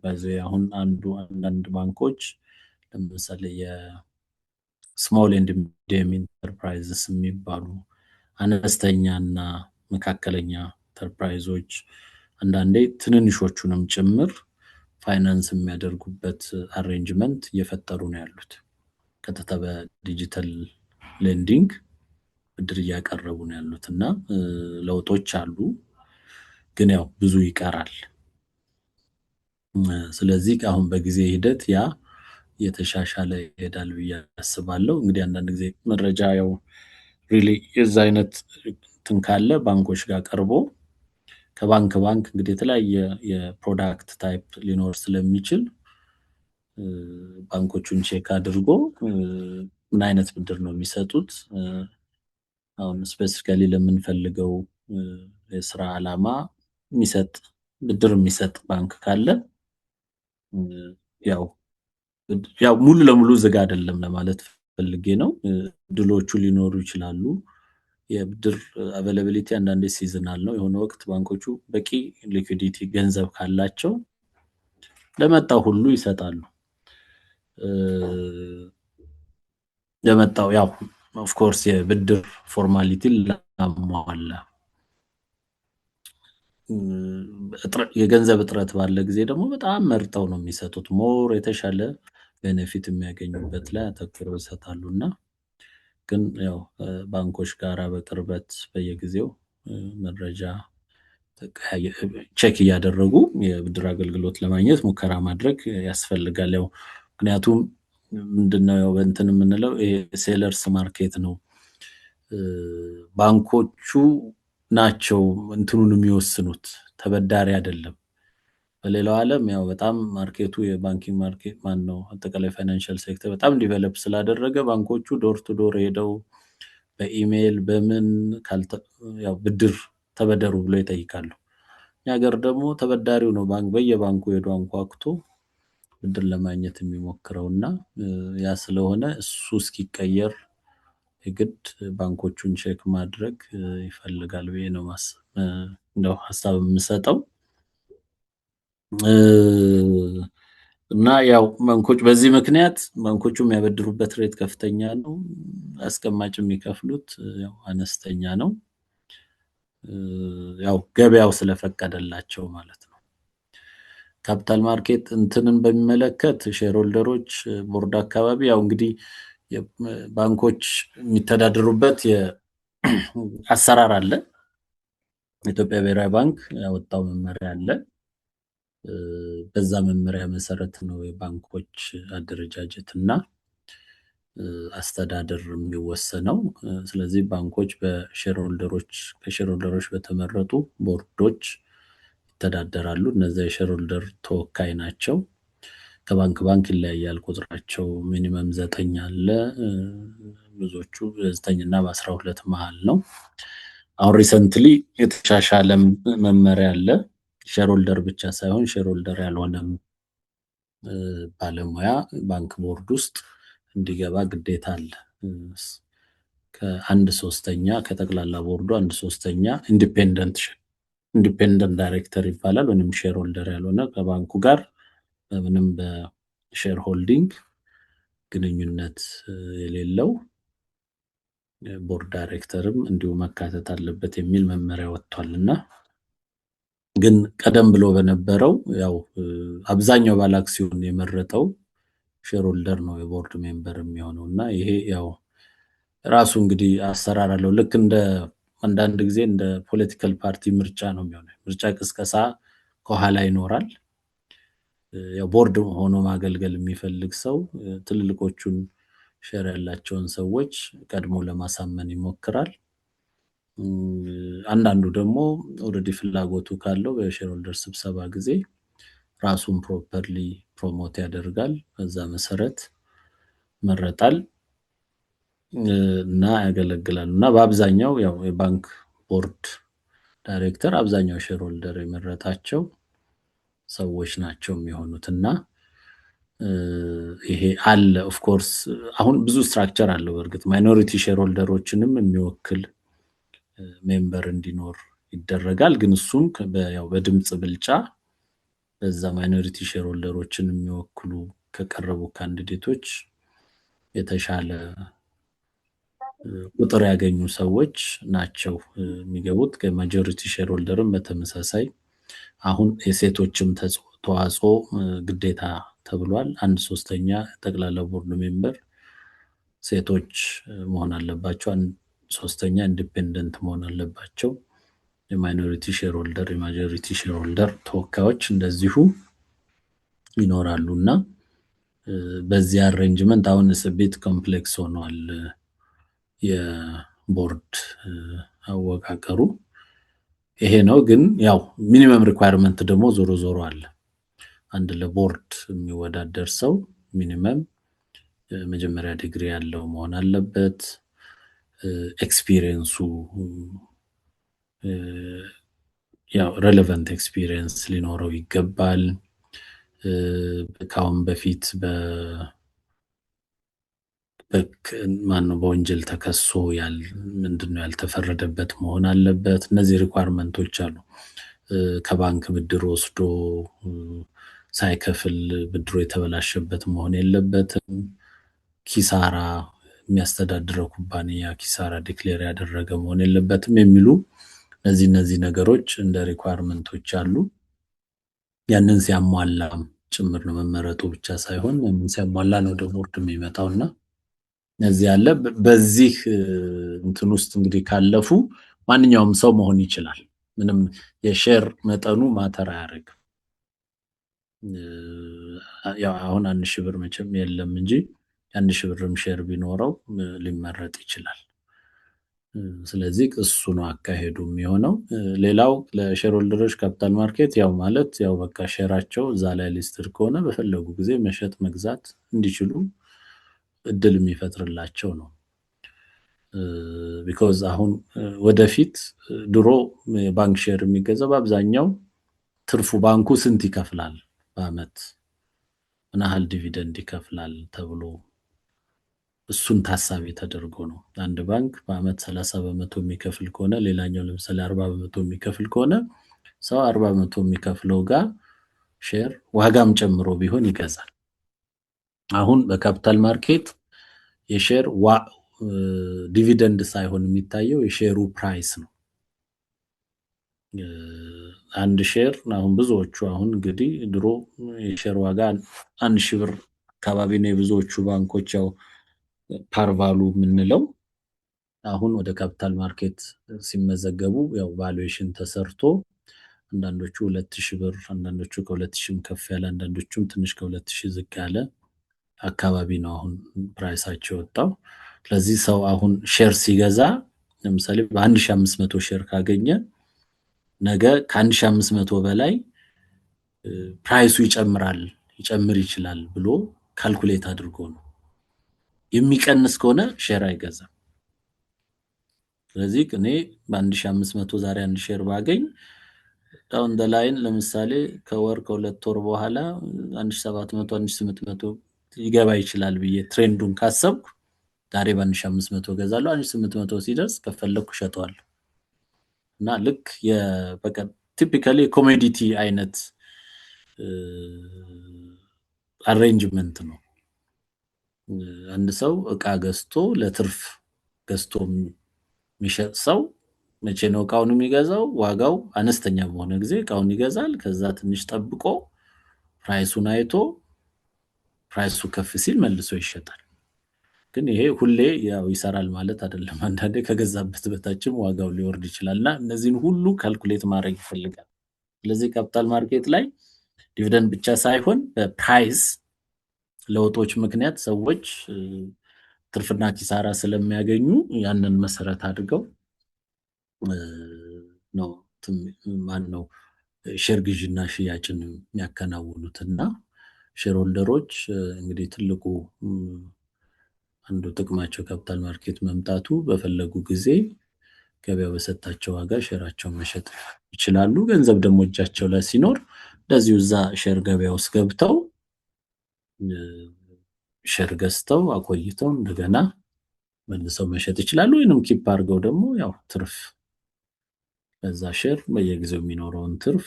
በዚህ አሁን አንዳንድ ባንኮች ለምሳሌ የስሞል ኤንድ ሚዲየም ኢንተርፕራይዝስ የሚባሉ አነስተኛና መካከለኛ ኢንተርፕራይዞች አንዳንዴ ትንንሾቹንም ጭምር ፋይናንስ የሚያደርጉበት አሬንጅመንት እየፈጠሩ ነው ያሉት። ቀጥታ በዲጂታል ሌንዲንግ ብድር እያቀረቡ ነው ያሉት እና ለውጦች አሉ፣ ግን ያው ብዙ ይቀራል። ስለዚህ አሁን በጊዜ ሂደት ያ የተሻሻለ ይሄዳል ብዬ አስባለሁ። እንግዲህ አንዳንድ ጊዜ መረጃ ያው ሪሊ የዛ አይነት እንትን ካለ ባንኮች ጋር ቀርቦ ከባንክ እንግዲህ የተለያየ የፕሮዳክት ታይፕ ሊኖር ስለሚችል ባንኮቹን ቼክ አድርጎ ምን አይነት ብድር ነው የሚሰጡት፣ አሁን ስፔሲፊካሊ ለምንፈልገው የስራ ዓላማ የሚሰጥ ብድር የሚሰጥ ባንክ ካለ ያው ሙሉ ለሙሉ ዝግ አይደለም ለማለት ፈልጌ ነው። እድሎቹ ሊኖሩ ይችላሉ። የብድር አቬይላቢሊቲ አንዳንዴ ሲዝናል ነው። የሆነ ወቅት ባንኮቹ በቂ ሊኩዊዲቲ ገንዘብ ካላቸው ለመጣው ሁሉ ይሰጣሉ። ለመጣው ያው ኦፍ ኮርስ የብድር ፎርማሊቲ ላሟላ የገንዘብ እጥረት ባለ ጊዜ ደግሞ በጣም መርጠው ነው የሚሰጡት። ሞር የተሻለ ቤኔፊት የሚያገኙበት ላይ አተኩረው ይሰጣሉና ግን ያው ባንኮች ጋራ በቅርበት በየጊዜው መረጃ ቼክ እያደረጉ የብድር አገልግሎት ለማግኘት ሙከራ ማድረግ ያስፈልጋል። ያው ምክንያቱም ምንድነው ያው እንትን የምንለው ይሄ ሴለርስ ማርኬት ነው። ባንኮቹ ናቸው እንትኑን የሚወስኑት፣ ተበዳሪ አይደለም። በሌላው ዓለም ያው በጣም ማርኬቱ የባንኪንግ ማርኬት ነው አጠቃላይ ፋይናንሻል ሴክተር በጣም ዲቨሎፕ ስላደረገ ባንኮቹ ዶር ቱ ዶር ሄደው በኢሜል በምን ያው ብድር ተበደሩ ብሎ ይጠይቃሉ። እኛ ሀገር ደግሞ ተበዳሪው ነው ባንክ በየባንኩ ሄዶ አንኳኩቶ ብድር ለማግኘት የሚሞክረውና ያ ስለሆነ እሱ እስኪቀየር የግድ ባንኮቹን ቼክ ማድረግ ይፈልጋል ብዬ ነው እንደው ሀሳብ የምሰጠው። እና ያው ባንኮች በዚህ ምክንያት ባንኮቹ የሚያበድሩበት ሬት ከፍተኛ ነው፣ አስቀማጭ የሚከፍሉት ያው አነስተኛ ነው። ያው ገበያው ስለፈቀደላቸው ማለት ነው። ካፒታል ማርኬት እንትንን በሚመለከት ሼርሆልደሮች ቦርድ አካባቢ ያው እንግዲህ ባንኮች የሚተዳደሩበት አሰራር አለ። የኢትዮጵያ ብሔራዊ ባንክ ያወጣው መመሪያ አለ። በዛ መመሪያ መሰረት ነው የባንኮች አደረጃጀት እና አስተዳደር የሚወሰነው። ስለዚህ ባንኮች ከሼርሆልደሮች በተመረጡ ቦርዶች ይተዳደራሉ። እነዚያ የሼርሆልደር ተወካይ ናቸው። ከባንክ ባንክ ይለያያል ቁጥራቸው። ሚኒመም 9 አለ፣ ብዙዎቹ 9 እና በ12 መሃል ነው። አሁን ሪሰንትሊ የተሻሻለ መመሪያ አለ። ሼርሆልደር ብቻ ሳይሆን ሼርሆልደር ያልሆነም ባለሙያ ባንክ ቦርድ ውስጥ እንዲገባ ግዴታ አለ። ከ1/3 ከጠቅላላ ቦርዱ 1/3 ኢንዲፔንደንት ዳይሬክተር ይባላል። ወይም ሼርሆልደር ያልሆነ ከባንኩ ጋር ምንም በሼር ሆልዲንግ ግንኙነት የሌለው ቦርድ ዳይሬክተርም እንዲሁ መካተት አለበት የሚል መመሪያ ወጥቷልና ግን ቀደም ብሎ በነበረው ያው አብዛኛው ባለ አክሲዮን የመረጠው ሼርሆልደር ነው የቦርድ ሜምበር የሚሆነውና ይሄ ያው ራሱ እንግዲህ አሰራር አለው። ልክ እንደ አንዳንድ ጊዜ እንደ ፖለቲካል ፓርቲ ምርጫ ነው የሚሆነው። ምርጫ ቅስቀሳ ከኋላ ይኖራል። ያው ቦርድ ሆኖ ማገልገል የሚፈልግ ሰው ትልልቆቹን ሼር ያላቸውን ሰዎች ቀድሞ ለማሳመን ይሞክራል። አንዳንዱ ደግሞ ኦልሬዲ ፍላጎቱ ካለው በሼርሆልደር ስብሰባ ጊዜ ራሱን ፕሮፐርሊ ፕሮሞት ያደርጋል። በዛ መሰረት መረጣል እና ያገለግላል። እና በአብዛኛው ያው የባንክ ቦርድ ዳይሬክተር አብዛኛው ሼርሆልደር የመረጣቸው ሰዎች ናቸው የሚሆኑትና ይሄ አለ። ኦፍ ኮርስ አሁን ብዙ ስትራክቸር አለው። በእርግጥ ማይኖሪቲ ሼርሆልደሮችንም የሚወክል ሜምበር እንዲኖር ይደረጋል። ግን እሱም ያው በድምጽ ብልጫ በዛ ማይኖሪቲ ሼርሆልደሮችን የሚወክሉ ከቀረቡ ካንዲዴቶች የተሻለ ቁጥር ያገኙ ሰዎች ናቸው የሚገቡት። ከማጆሪቲ ሼርሆልደርም በተመሳሳይ አሁን የሴቶችም ተዋጽኦ ግዴታ ተብሏል። 1/3 ጠቅላላ ቦርድ ሜምበር ሴቶች መሆን አለባቸው። 1/3 ኢንዲፔንደንት መሆን አለባቸው። የማይኖሪቲ ሼርሆልደር የማጆሪቲ ሼርሆልደር ተወካዮች እንደዚሁ ይኖራሉና በዚህ አሬንጅመንት አሁን ቤት ኮምፕሌክስ ሆኗል የቦርድ አወቃቀሩ። ይሄ ነው። ግን ያው ሚኒመም ሪኳየርመንት ደግሞ ዞሮ ዞሮ አለ። አንድ ለቦርድ የሚወዳደር ሰው ሚኒመም መጀመሪያ ዲግሪ ያለው መሆን አለበት። ኤክስፒሪየንሱ ያው ሬሌቫንት ኤክስፒሪየንስ ሊኖረው ይገባል። ከአሁን በፊት ማነው በወንጀል ተከሶ ምንድነው ያልተፈረደበት መሆን አለበት። እነዚህ ሪኳርመንቶች አሉ። ከባንክ ብድር ወስዶ ሳይከፍል ብድሮ የተበላሸበት መሆን የለበትም። ኪሳራ የሚያስተዳድረው ኩባንያ ኪሳራ ዲክሌር ያደረገ መሆን የለበትም የሚሉ እነዚህ ነገሮች እንደ ሪኳርመንቶች አሉ። ያንን ሲያሟላም ጭምር ነው መመረጡ ብቻ ሳይሆን ያንን ሲያሟላ ነው ወደ ቦርድ የሚመጣውና እነዚህ ያለ በዚህ እንትን ውስጥ እንግዲህ ካለፉ ማንኛውም ሰው መሆን ይችላል። ምንም የሼር መጠኑ ማተር አያደርግም። ያው አሁን 1000 ብር መቼም የለም እንጂ 1000 ብርም ሼር ቢኖረው ሊመረጥ ይችላል። ስለዚህ እሱ ነው አካሄዱ የሚሆነው። ሌላው ለሼር ሆልደሮች ካፒታል ማርኬት ያው ማለት ያው በቃ ሼራቸው እዛ ላይ ሊስትድ ከሆነ በፈለጉ ጊዜ መሸጥ መግዛት እንዲችሉ እድል የሚፈጥርላቸው ነው። ቢኮዝ አሁን ወደፊት ድሮ ባንክ ሼር የሚገዛው በአብዛኛው ትርፉ ባንኩ ስንት ይከፍላል በአመት ምን ያህል ዲቪደንድ ይከፍላል ተብሎ እሱን ታሳቢ ተደርጎ ነው። አንድ ባንክ በአመት 30% የሚከፍል ከሆነ ሌላኛው ለምሳሌ 40% የሚከፍል ከሆነ ሰው 40% የሚከፍለው ጋር ሼር ዋጋም ጨምሮ ቢሆን ይገዛል። አሁን በካፒታል ማርኬት የሼር ዲቪደንድ ሳይሆን የሚታየው የሼሩ ፕራይስ ነው። አንድ ሼር አሁን ብዙዎቹ አሁን እንግዲህ ድሮ የሼር ዋጋ 1000 ብር አካባቢ ነው የብዙዎቹ ባንኮች ያው ፓርቫሉ የምንለው። አሁን ወደ ካፒታል ማርኬት ሲመዘገቡ ያው ቫሉዌሽን ተሰርቶ አንዳንዶቹ 2000 ብር፣ አንዳንዶቹ ከ2000 ከፍ ያለ፣ አንዳንዶቹም ትንሽ ከ2000 ዝቅ ያለ አካባቢ ነው አሁን ፕራይሳቸው ወጣው። ስለዚህ ሰው አሁን ሼር ሲገዛ ለምሳሌ በ1500 ሼር ካገኘ ነገ ከ1500 በላይ ፕራይሱ ይጨምር ይችላል ብሎ ካልኩሌት አድርጎ ነው። የሚቀንስ ከሆነ ሼር አይገዛም። ስለዚህ እኔ በ1500 ዛሬ 1 ሼር ባገኝ ዳውን ዘ ላይን ለምሳሌ ከወር ከሁለት ወር በኋላ 1700 1800 ይገባ ይችላል ብዬ ትሬንዱን ካሰብኩ ዛሬ በ1500 ገዛለሁ። 1800 ሲደርስ ከፈለኩ ሸጠዋለሁ። እና ልክ በቃ ቲፒካሊ ኮሞዲቲ አይነት አሬንጅመንት ነው። አንድ ሰው እቃ ገዝቶ ለትርፍ ገዝቶ የሚሸጥ ሰው መቼ ነው እቃውን የሚገዛው? ዋጋው አነስተኛ በሆነ ጊዜ እቃውን ይገዛል። ከዛ ትንሽ ጠብቆ ፕራይሱን አይቶ ፕራይሱ ከፍ ሲል መልሶ ይሸጣል። ግን ይሄ ሁሌ ያው ይሰራል ማለት አይደለም። አንዳንዴ ከገዛበት በታችም ዋጋው ሊወርድ ይችላልና እነዚህን ሁሉ ካልኩሌት ማድረግ ይፈልጋል። ስለዚህ ካፒታል ማርኬት ላይ ዲቪደንድ ብቻ ሳይሆን በፕራይስ ለውጦች ምክንያት ሰዎች ትርፍና ኪሳራ ስለሚያገኙ ያንን መሰረት አድርገው ነው ማነው ሼር ግዥና ሽያጭን የሚያከናውኑትና ሼር ሆልደሮች እንግዲህ ትልቁ አንዱ ጥቅማቸው ካፒታል ማርኬት መምጣቱ በፈለጉ ጊዜ ገበያው በሰጣቸው ዋጋ ሼራቸውን መሸጥ ይችላሉ። ገንዘብ ደግሞ እጃቸው ላይ ሲኖር እንደዚሁ እዛ ሼር ገበያ ውስጥ ገብተው ሼር ገዝተው አቆይተው እንደገና መልሰው መሸጥ ይችላሉ። ወይንም ኪፕ አድርገው ደግሞ ያው ትርፍ በዛ ሼር በየጊዜው የሚኖረውን ትርፍ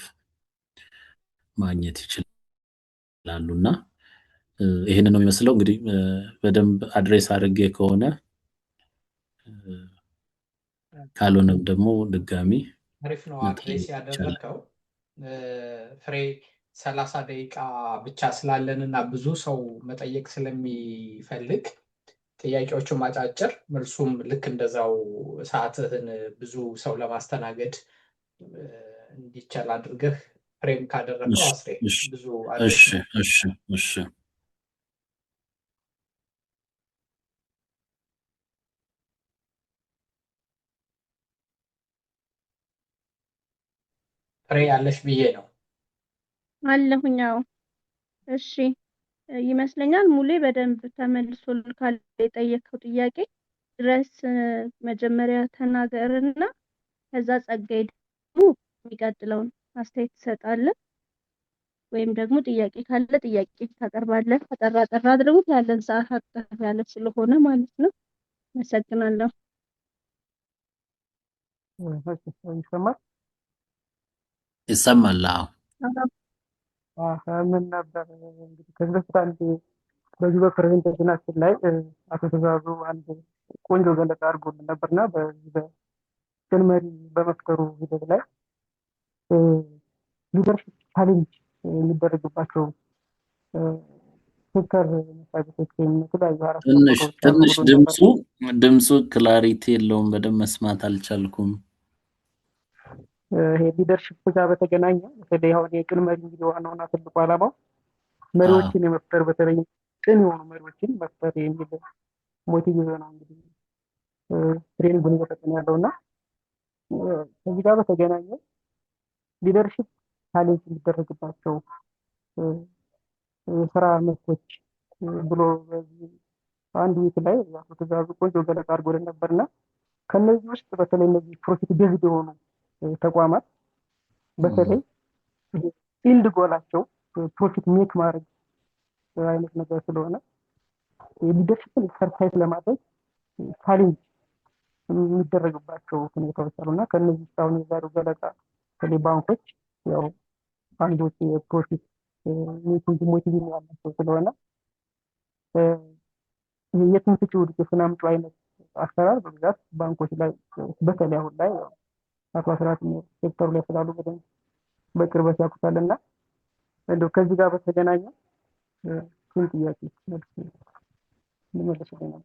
ማግኘት ይችላሉና ይሄንን ነው የሚመስለው። እንግዲህ በደንብ አድሬስ አድርጌ ከሆነ ካልሆነም ደግሞ ድጋሚ አሪፍ ነው አድሬስ ያደረከው። ፍሬ 30 ደቂቃ ብቻ ስላለንና ብዙ ሰው መጠየቅ ስለሚፈልግ ጥያቄዎቹን ማጫጭር መልሱም ልክ እንደዛው ሰዓትህን ብዙ ሰው ለማስተናገድ እንዲቻል አድርገህ ፍሬም ካደረከው አስሬ ብዙ እሺ ፍሬ ያለሽ ብዬ ነው አለሁኛው። እሺ ይመስለኛል ሙሌ በደንብ ተመልሶልካል። የጠየቀው ጥያቄ ድረስ መጀመሪያ ተናገርና ከዛ ጸጋይ ደግሞ የሚቀጥለውን አስተያየት ትሰጣለህ፣ ወይም ደግሞ ጥያቄ ካለ ጥያቄ ታቀርባለህ። አጠራ አጠራ አድርጉት፣ ያለን ሰዓት አጠር ያለ ስለሆነ ማለት ነው። አመሰግናለሁ። ይሰማል? ይሰማል? ምን ነበር እንግዲህ ከዚህ በፊት አንድ በዚህ በፕሬዘንቴሽናችን ላይ አቶ ትእዛዙ አንድ ቆንጆ ገለጻ አድርጎልን ነበርና በዚህ በቅን መሪ በመፍጠሩ ሂደት ላይ ሊደርሽፕ ቻሌንጅ የሚደረግባቸው ሴክተር መስሪያ ቤቶች ወይም የተለያዩ ትንሽ ድምፁ ክላሪቲ የለውም፣ በደንብ መስማት አልቻልኩም። ይሄ ሊደርሽፕ ጋር በተገናኘ በተለይ አሁን የቅን መሪ እንግዲህ ዋናውና ትልቁ ዓላማው መሪዎችን የመፍጠር በተለይ ቅን የሆኑ መሪዎችን መፍጠር የሚል ሞቲቭ ነው እንግዲህ ትሬኒንጉን እየሰጠን ያለውና ከዚህ ጋር በተገናኘ ሊደርሽፕ ቻሌንጅ የሚደረግባቸው የስራ መስኮች ብሎ በዚህ አንድ ዊክ ላይ አቶ ትእዛዙ ቆንጆ ገለጻ አድርጎልን ነበርና ከነዚህ ውስጥ በተለይ እነዚህ ፕሮፊት ቤዝድ የሆኑ ተቋማት በተለይ ኢንድ ጎላቸው ፕሮፊት ሜክ ማድረግ አይነት ነገር ስለሆነ ሊደርሽፕን ኤክሰርሳይዝ ለማድረግ ቻሌንጅ የሚደረግባቸው ሁኔታዎች አሉና ከነዚህ ውስጥ አሁን የዛሬው ገለጻ በተለይ ባንኮች ያው አንዶች የፕሮፊት ሜኪንግ ሞቲቭ ያላቸው ስለሆነ የትንፍጭ ውድቀትን አምጪ አይነት አሰራር በብዛት ባንኮች ላይ በተለይ አሁን ላይ አቶ አስራት ሴክተሩ ላይ ስላሉ በደንብ በቅርበት ያውቁታልና እንደው ከዚህ ጋር በተገናኘ ምን ጥያቄ ልመልስልኝ ነው?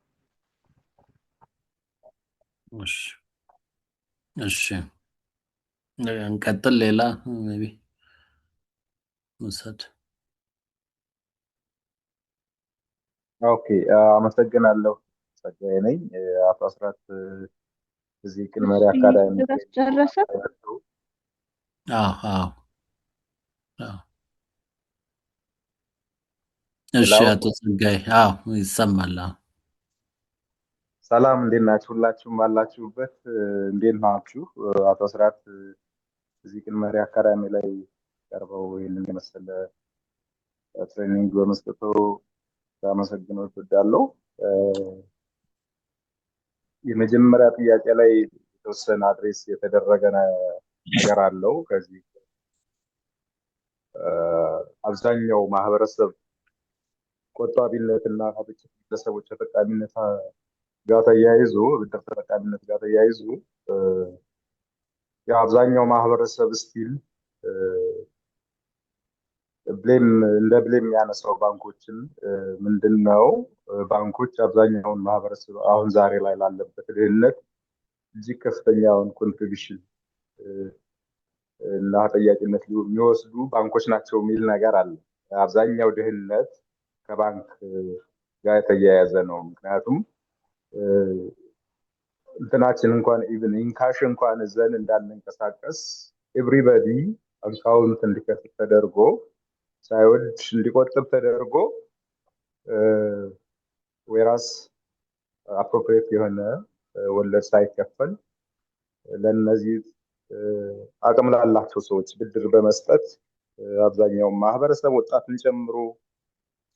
እሺ እንቀጥል። ሌላ ሜቢ መውሰድ። ኦኬ አመሰግናለሁ። ጸጋዬ ነኝ። አቶ አስራት እዚህ ቅን መሪ አካዳሚ ጨረሰ? እሺ አቶ ጸጋዬ ይሰማል? ሰላም፣ እንዴት ናችሁ? ሁላችሁም ባላችሁበት እንዴት ናችሁ? አቶ አስራት እዚህ ቅን መሪ አካዳሚ ላይ ቀርበው ይህንን የመሰለ ትሬኒንግ በመስጠቱ ላመሰግነው እወዳለሁ። የመጀመሪያ ጥያቄ ላይ የተወሰነ አድሬስ የተደረገ ነገር አለው። ከዚህ አብዛኛው ማህበረሰብ ቆጣቢነትና ከብቻ ግለሰቦች ተጠቃሚነት ጋር ተያይዞ ብድር ተጠቃሚነት ጋር ተያይዞ የአብዛኛው ማህበረሰብ ስቲል እንደ ብሌም የሚያነሳው ባንኮችን ምንድነው ባንኮች አብዛኛውን ማህበረሰብ አሁን ዛሬ ላይ ላለበት ድህነት እጅግ ከፍተኛውን ኮንትሪቢሽን እና ተጠያቂነት የሚወስዱ ባንኮች ናቸው የሚል ነገር አለ። አብዛኛው ድህነት ከባንክ ጋር የተያያዘ ነው። ምክንያቱም እንትናችን እንኳን ኢቭን ኢንካሽ እንኳን እዘን እንዳንንቀሳቀስ ኤቭሪባዲ አካውንት እንዲከፍት ተደርጎ ሳይወድ እንዲቆጥብ ተደርጎ ወይራስ አፕሮፕሪየት የሆነ ወለድ ሳይከፈል ለነዚህ አቅም ላላቸው ሰዎች ብድር በመስጠት አብዛኛው ማህበረሰብ ወጣትን ጨምሮ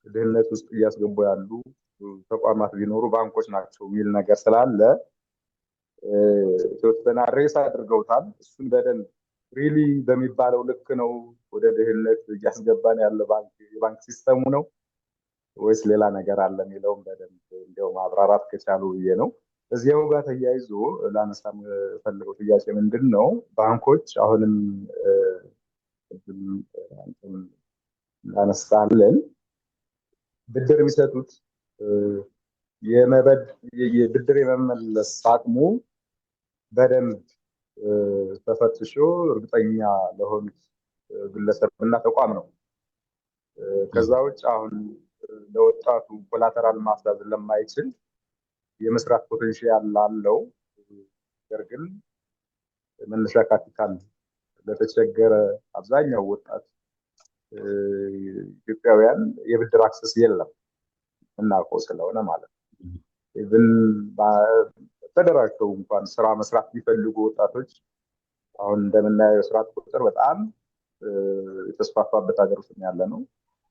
ድህነት ውስጥ እያስገቡ ያሉ ተቋማት ቢኖሩ ባንኮች ናቸው የሚል ነገር ስላለ የተወሰነ ሬስ አድርገውታል። እሱን በደንብ ሪሊ በሚባለው ልክ ነው ወደ ድህነት እያስገባን ያለ የባንክ ሲስተሙ ነው ወይስ ሌላ ነገር አለ የሚለውም በደንብ እንደው ማብራራት ከቻሉ ብዬ ነው። እዚያው ጋር ተያይዞ ላነሳ የምፈልገው ጥያቄ ምንድን ነው፣ ባንኮች አሁንም እናነሳለን ብድር የሚሰጡት የብድር የመመለስ አቅሙ በደንብ ተፈትሾ እርግጠኛ ለሆኑት ግለሰብና ተቋም ነው። ከዛ ውጭ አሁን ለወጣቱ ኮላተራል ማስያዝ ለማይችል የመስራት ፖቴንሻል አለው፣ ነገር ግን መነሻ ካፒታል ለተቸገረ አብዛኛው ወጣት ኢትዮጵያውያን የብድር አክሰስ የለም እናውቀው ስለሆነ ማለት ነው። ኢቭን ተደራጅተው እንኳን ስራ መስራት ቢፈልጉ ወጣቶች አሁን እንደምናየው የስራ አጥ ቁጥር በጣም የተስፋፋበት ሀገር ውስጥ ያለ ነው።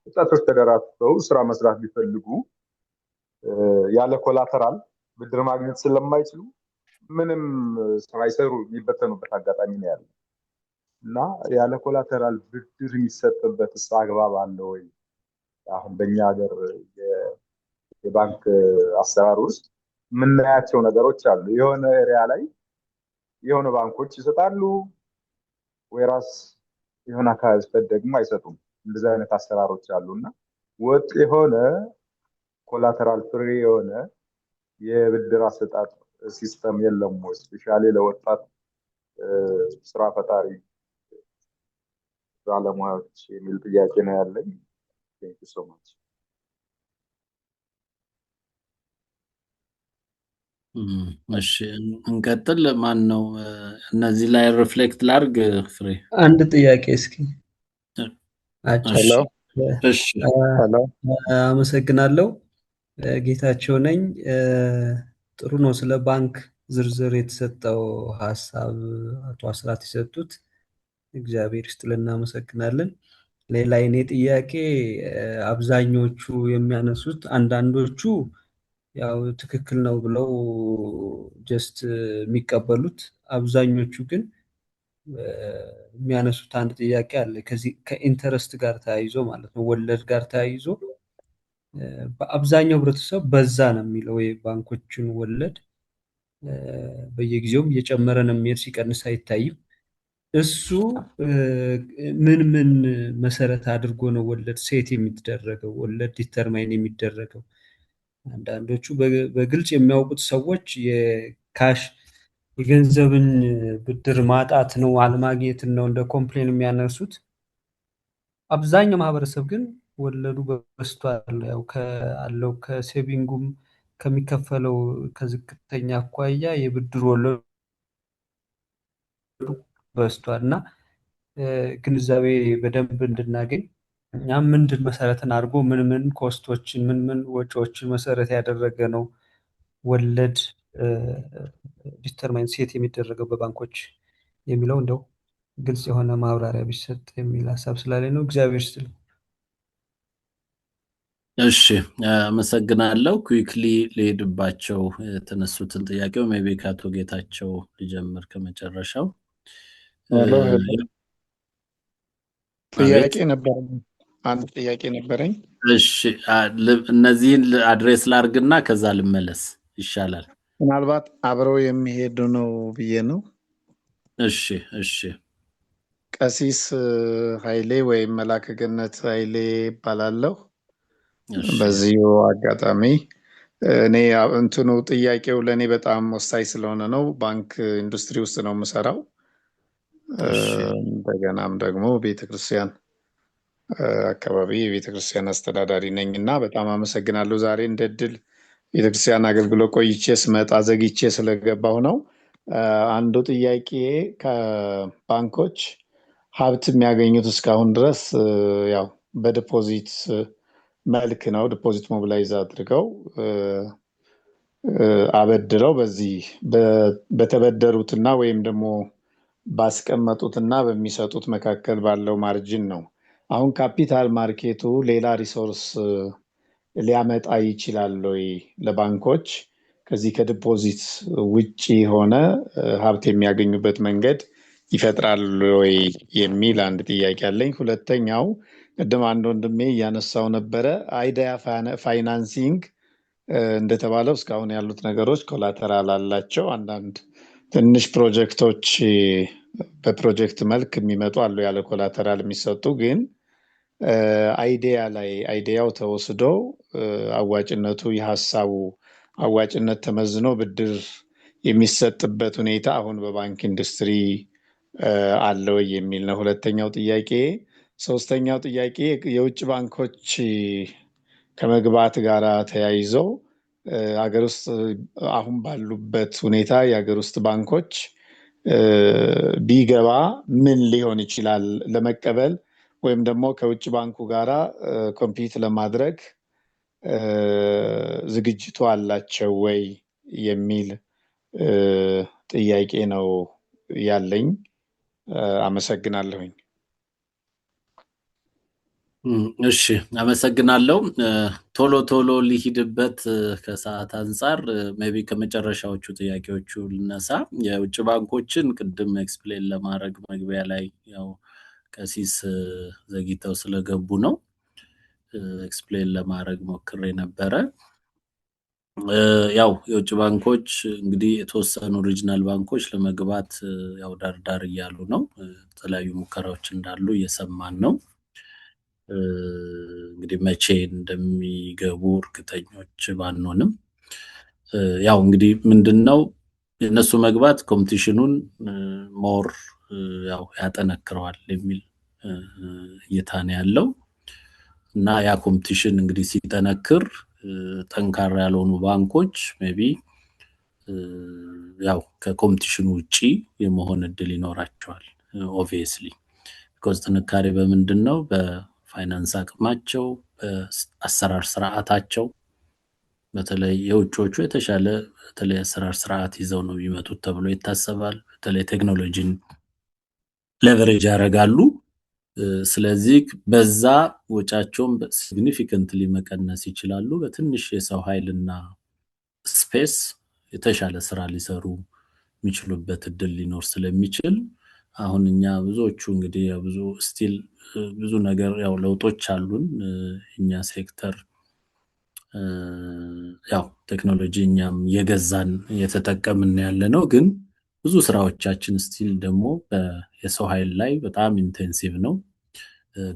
ወጣቶች ተደራጅተው ስራ መስራት ቢፈልጉ ያለ ኮላተራል ብድር ማግኘት ስለማይችሉ ምንም ስራ ይሰሩ የሚበተኑበት አጋጣሚ ነው ያለው እና ያለ ኮላተራል ብድር የሚሰጥበት አግባብ አለ ወይ? አሁን በእኛ ሀገር የባንክ አሰራር ውስጥ የምናያቸው ነገሮች አሉ። የሆነ ኤሪያ ላይ የሆነ ባንኮች ይሰጣሉ፣ ወይራስ የሆነ አካባቢ ደግሞ አይሰጡም። እንደዚህ አይነት አሰራሮች አሉና ወጥ የሆነ ኮላተራል ፍሪ የሆነ የብድር አሰጣጥ ሲስተም የለም ወይ? ስፔሻሊ ለወጣት ስራ ፈጣሪ ባለሙያዎች የሚል ጥያቄ ነው ያለኝ። ቴንክ ዩ ሶ ማች። እሺ እንቀጥል። ማን ነው እነዚህ ላይ ሪፍሌክት ላርግ? ፍሬ አንድ ጥያቄ እስኪ አጭር። እሺ እሺ አመሰግናለሁ። ጌታቸው ነኝ። ጥሩ ነው ስለ ባንክ ዝርዝር የተሰጠው ሀሳብ አቶ አስራት የሰጡት፣ እግዚአብሔር ይስጥልን፣ እናመሰግናለን። ሌላ የኔ ጥያቄ አብዛኞቹ የሚያነሱት አንዳንዶቹ ያው ትክክል ነው ብለው ጀስት የሚቀበሉት፣ አብዛኞቹ ግን የሚያነሱት አንድ ጥያቄ አለ። ከዚህ ከኢንተረስት ጋር ተያይዞ ማለት ነው፣ ወለድ ጋር ተያይዞ በአብዛኛው ህብረተሰብ በዛ ነው የሚለው የባንኮችን ወለድ በየጊዜውም እየጨመረ ነው የሚሄድ፣ ሲቀንስ አይታይም። እሱ ምን ምን መሰረት አድርጎ ነው ወለድ ሴት የሚደረገው፣ ወለድ ዲተርማይን የሚደረገው? አንዳንዶቹ በግልጽ የሚያውቁት ሰዎች የካሽ የገንዘብን ብድር ማጣት ነው አለማግኘትን ነው እንደ ኮምፕሌን የሚያነሱት። አብዛኛው ማህበረሰብ ግን ወለዱ በዝቷል፣ ያው ካለው ከሴቪንጉም ከሚከፈለው ከዝቅተኛ አኳያ የብድር ወለዱ በዝቷል እና ግንዛቤ በደንብ እንድናገኝ እኛም ምንድን መሰረትን አድርጎ ምን ምን ኮስቶችን ምን ምን ወጪዎችን መሰረት ያደረገ ነው ወለድ ዲተርማይን ሴት የሚደረገው በባንኮች የሚለው እንደው ግልጽ የሆነ ማብራሪያ ቢሰጥ የሚል ሀሳብ ስላለኝ ነው። እግዚአብሔር ይስጥልኝ። እሺ አመሰግናለሁ። ኩዊክሊ ልሄድባቸው የተነሱትን ጥያቄው ሜቢ ከአቶ ጌታቸው ልጀምር ከመጨረሻው። ጥያቄ ነበረኝ፣ አንድ ጥያቄ ነበረኝ። እሺ እነዚህን አድሬስ ላርግና ከዛ ልመለስ ይሻላል። ምናልባት አብረው የሚሄዱ ነው ብዬ ነው። እሺ እሺ። ቀሲስ ኃይሌ ወይም መላከ ገነት ኃይሌ ይባላለሁ። በዚሁ አጋጣሚ እኔ እንትኑ ጥያቄው ለእኔ በጣም ወሳኝ ስለሆነ ነው። ባንክ ኢንዱስትሪ ውስጥ ነው የምሰራው። እንደገናም ደግሞ ቤተክርስቲያን አካባቢ የቤተክርስቲያን አስተዳዳሪ ነኝ እና በጣም አመሰግናለሁ። ዛሬ እንደ እድል ቤተክርስቲያን አገልግሎት ቆይቼ ስመጣ ዘግቼ ስለገባሁ ነው። አንዱ ጥያቄ ከባንኮች ሀብት የሚያገኙት እስካሁን ድረስ ያው በዲፖዚት መልክ ነው። ዲፖዚት ሞቢላይዝ አድርገው አበድረው በዚህ በተበደሩትና ወይም ደግሞ ባስቀመጡትና በሚሰጡት መካከል ባለው ማርጅን ነው። አሁን ካፒታል ማርኬቱ ሌላ ሪሶርስ ሊያመጣ ይችላል ወይ? ለባንኮች ከዚህ ከዲፖዚት ውጪ የሆነ ሀብት የሚያገኙበት መንገድ ይፈጥራል ወይ የሚል አንድ ጥያቄ አለኝ። ሁለተኛው ቅድም አንድ ወንድሜ እያነሳው ነበረ፣ አይዲያ ፋይናንሲንግ እንደተባለው እስካሁን ያሉት ነገሮች ኮላተራል አላቸው። አንዳንድ ትንሽ ፕሮጀክቶች በፕሮጀክት መልክ የሚመጡ አሉ ያለ ኮላተራል የሚሰጡ። ግን አይዲያው ተወስዶ አዋጭነቱ የሀሳቡ አዋጭነት ተመዝኖ ብድር የሚሰጥበት ሁኔታ አሁን በባንክ ኢንዱስትሪ አለ ወይ የሚል ነው ሁለተኛው ጥያቄ። ሶስተኛው ጥያቄ የውጭ ባንኮች ከመግባት ጋር ተያይዘው ሀገር ውስጥ አሁን ባሉበት ሁኔታ የሀገር ውስጥ ባንኮች ቢገባ ምን ሊሆን ይችላል? ለመቀበል ወይም ደግሞ ከውጭ ባንኩ ጋራ ኮምፒት ለማድረግ ዝግጅቱ አላቸው ወይ የሚል ጥያቄ ነው ያለኝ። አመሰግናለሁኝ። እሺ አመሰግናለሁ። ቶሎ ቶሎ ሊሂድበት ከሰዓት አንጻር ሜቢ ከመጨረሻዎቹ ጥያቄዎቹ ልነሳ። የውጭ ባንኮችን ቅድም ኤክስፕሌን ለማድረግ መግቢያ ላይ ያው ቀሲስ ዘግይተው ስለገቡ ነው ኤክስፕሌን ለማድረግ ሞክሬ ነበረ። ያው የውጭ ባንኮች እንግዲህ የተወሰኑ ሪጅናል ባንኮች ለመግባት ያው ዳርዳር እያሉ ነው። የተለያዩ ሙከራዎች እንዳሉ እየሰማን ነው። እንግዲህ መቼ እንደሚገቡ እርግጠኞች ባንሆንም ያው እንግዲህ ምንድነው የነሱ መግባት ኮምፒቲሽኑን ሞር ያው ያጠነክረዋል የሚል እይታ ነው ያለው እና ያ ኮምፒቲሽን እንግዲህ ሲጠነክር ጠንካራ ያልሆኑ ባንኮች ሜቢ ያው ከኮምፒቲሽኑ ውጪ የመሆን እድል ይኖራቸዋል ኦብቪየስሊ ቢኮዝ ጥንካሬ በምንድነው በፋይናንስ አቅማቸው በአሰራር ስርዓታቸው በተለይ የውጮቹ የተሻለ በተለይ አሰራር ስርዓት ይዘው ነው የሚመጡት ተብሎ ይታሰባል። በተለይ ቴክኖሎጂን ሌቨሬጅ ያደርጋሉ። ስለዚህ በዛ ወጫቸውን ሲግኒፊካንትሊ መቀነስ ይችላሉ። በትንሽ የሰው ኃይልና ስፔስ የተሻለ ስራ ሊሰሩ የሚችሉበት እድል ሊኖር ስለሚችል አሁን እኛ ብዙዎቹ እንግዲህ ብዙ ስቲል ብዙ ነገር ያው ለውጦች አሉን እኛ ሴክተር ያው ቴክኖሎጂ እኛም የገዛን የተጠቀምን ያለ ነው። ግን ብዙ ስራዎቻችን ስቲል ደግሞ የሰው ኃይል ላይ በጣም ኢንቴንሲቭ ነው።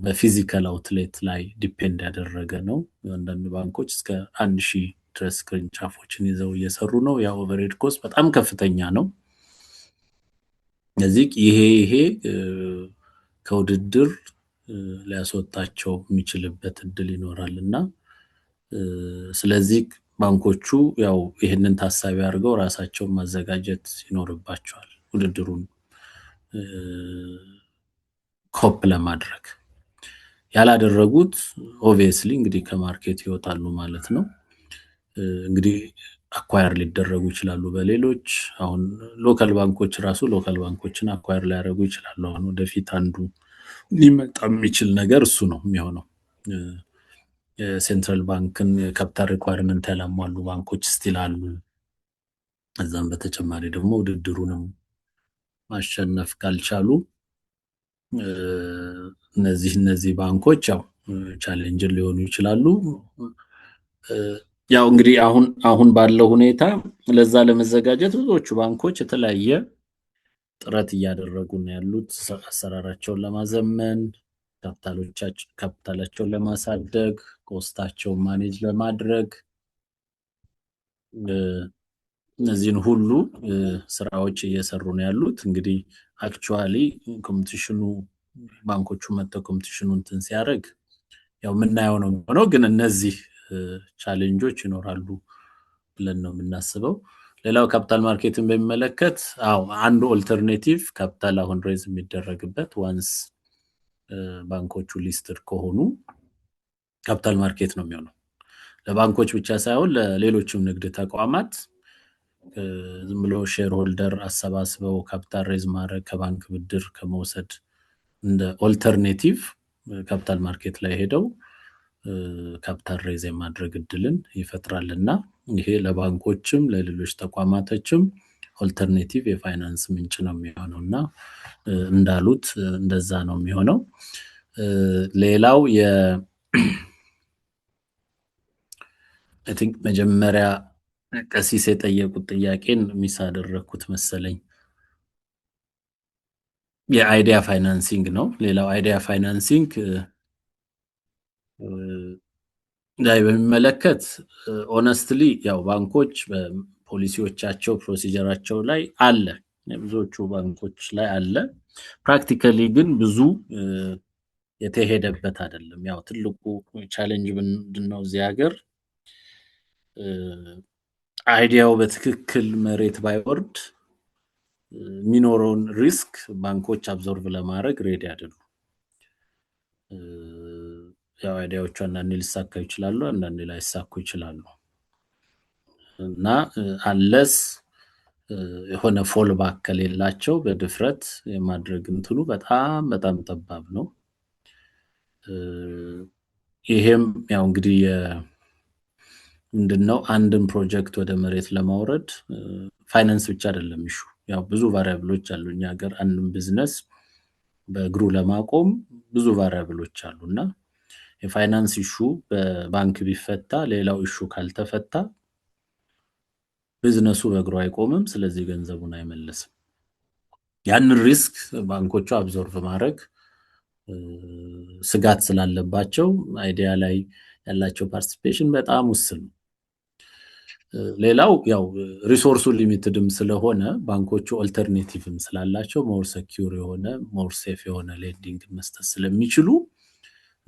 በፊዚካል አውትሌት ላይ ዲፔንድ ያደረገ ነው። አንዳንድ ባንኮች እስከ 1000 ድረስ ቅርንጫፎችን ይዘው እየሰሩ ነው። ያው ኦቨርሄድ ኮስት በጣም ከፍተኛ ነው። ስለዚህ ይሄ ከውድድር ሊያስወጣቸው የሚችልበት እድል ይኖራልና ስለዚህ ባንኮቹ ያው ይሄንን ታሳቢ አድርገው ራሳቸውን ማዘጋጀት ይኖርባቸዋል ውድድሩን ኮፕ ለማድረግ ያላደረጉት ኦብቪየስሊ እንግዲህ ከማርኬት ይወጣሉ ማለት ነው። እንግዲህ አኳየር ሊደረጉ ይችላሉ በሌሎች አሁን ሎካል ባንኮች ራሱ ሎካል ባንኮችን አኳየር ሊያደርጉ ይችላሉ። አሁን ወደፊት አንዱ ሊመጣ የሚችል ነገር እሱ ነው የሚሆነው። የሴንትራል ባንክን ካፒታል ሪኳየርመንት ያላሟሉ ባንኮች ስቲል አሉ። እዛም በተጨማሪ ደግሞ ውድድሩንም ማሸነፍ ካልቻሉ እነዚህ ባንኮች ያው ቻሌንጅ ሊሆኑ ይችላሉ። ያው እንግዲህ አሁን ባለው ሁኔታ ለዛ ለመዘጋጀት ብዙዎቹ ባንኮች የተለያየ ጥረት እያደረጉ ነው ያሉት አሰራራቸውን ለማዘመን ካፒታላቸውን ለማሳደግ ኮስታቸውን ማኔጅ ለማድረግ እነዚህን ሁሉ ስራዎች እየሰሩ ነው ያሉት። እንግዲህ አክቹአሊ ኮምፒቲሽኑ ባንኮቹ መጥተው ኮምፒቲሽኑን እንትን ሲያደርግ ያው የምናየው ነው የሚሆነው። ግን እነዚህ ቻሌንጆች ይኖራሉ ብለን ነው የምናስበው። ሌላው ካፒታል ማርኬትን በሚመለከት አንዱ ኦልተርኔቲቭ ካፒታል አሁን ሬዝ የሚደረግበት ዋንስ ባንኮቹ ሊስትድ ከሆኑ ካፒታል ማርኬት ነው የሚሆነው። ለባንኮች ብቻ ሳይሆን ለሌሎችም ንግድ ተቋማት ዝም ብሎ ሼር ሆልደር አሰባስበው ካፒታል ሬዝ ማድረግ ከባንክ ብድር ከመውሰድ እንደ ኦልተርኔቲቭ ካፒታል ማርኬት ላይ ሄደው ካፒታል ሬዝ የማድረግ እድልን ይፈጥራልና ይሄ ለባንኮችም ለሌሎች ተቋማቶችም ኦልተርኔቲቭ የፋይናንስ ምንጭ ነው የሚሆነውና እንዳሉት እንደዛ ነው የሚሆነው። ሌላው አይ ቲንክ መጀመሪያ ቀሲስ የጠየቁት ጥያቄን ሚስ አደረኩት መሰለኝ። የአይዲያ ፋይናንሲንግ ነው። ሌላው አይዲያ ፋይናንሲንግ ላይ በሚመለከት ኦነስትሊ ያው ባንኮች በፖሊሲዎቻቸው ፕሮሲጀራቸው ላይ አለ ብዙዎቹ ባንኮች ላይ አለ። ፕራክቲካሊ ግን ብዙ የተሄደበት አይደለም። ያው ትልቁ ቻሌንጅ ምንድነው እዚህ ሀገር አይዲያው በትክክል መሬት ባይወርድ የሚኖረውን ሪስክ ባንኮች አብዞርቭ ለማድረግ ሬዲ አይደሉም። ያው አይዲያዎቹ አንዳንዴ ሊሳካ ይችላሉ፣ አንዳንዴ ላይሳኩ ይችላሉ እና አንለስ የሆነ ፎል ባክ ከሌላቸው በድፍረት የማድረግ እንትኑ በጣም በጣም ጠባብ ነው። ይሄም ያው እንግዲህ ምንድነው አንድን ፕሮጀክት ወደ መሬት ለማውረድ ፋይናንስ ብቻ አይደለም ኢሹ። ያው ብዙ ቫሪያብሎች አሉ። እኛ ሀገር አንድን ቢዝነስ በእግሩ ለማቆም ብዙ ቫሪያብሎች አሉና የፋይናንስ ኢሹ በባንክ ቢፈታ ሌላው ኢሹ ካልተፈታ ቢዝነሱ በእግሩ አይቆምም። ስለዚህ ገንዘቡን አይመለስም። ያንን ሪስክ ባንኮቹ አብዞርቭ ማድረግ ስጋት ስላለባቸው አይዲያ ላይ ያላቸው ፓርቲሲፔሽን በጣም ውስን ነው። ሌላው ያው ሪሶርሱ ሊሚትድም ስለሆነ ባንኮቹ ኦልተርኔቲቭም ስላላቸው ሞር ሴኩር የሆነ ሞር ሴፍ የሆነ ሌንዲንግ መስጠት ስለሚችሉ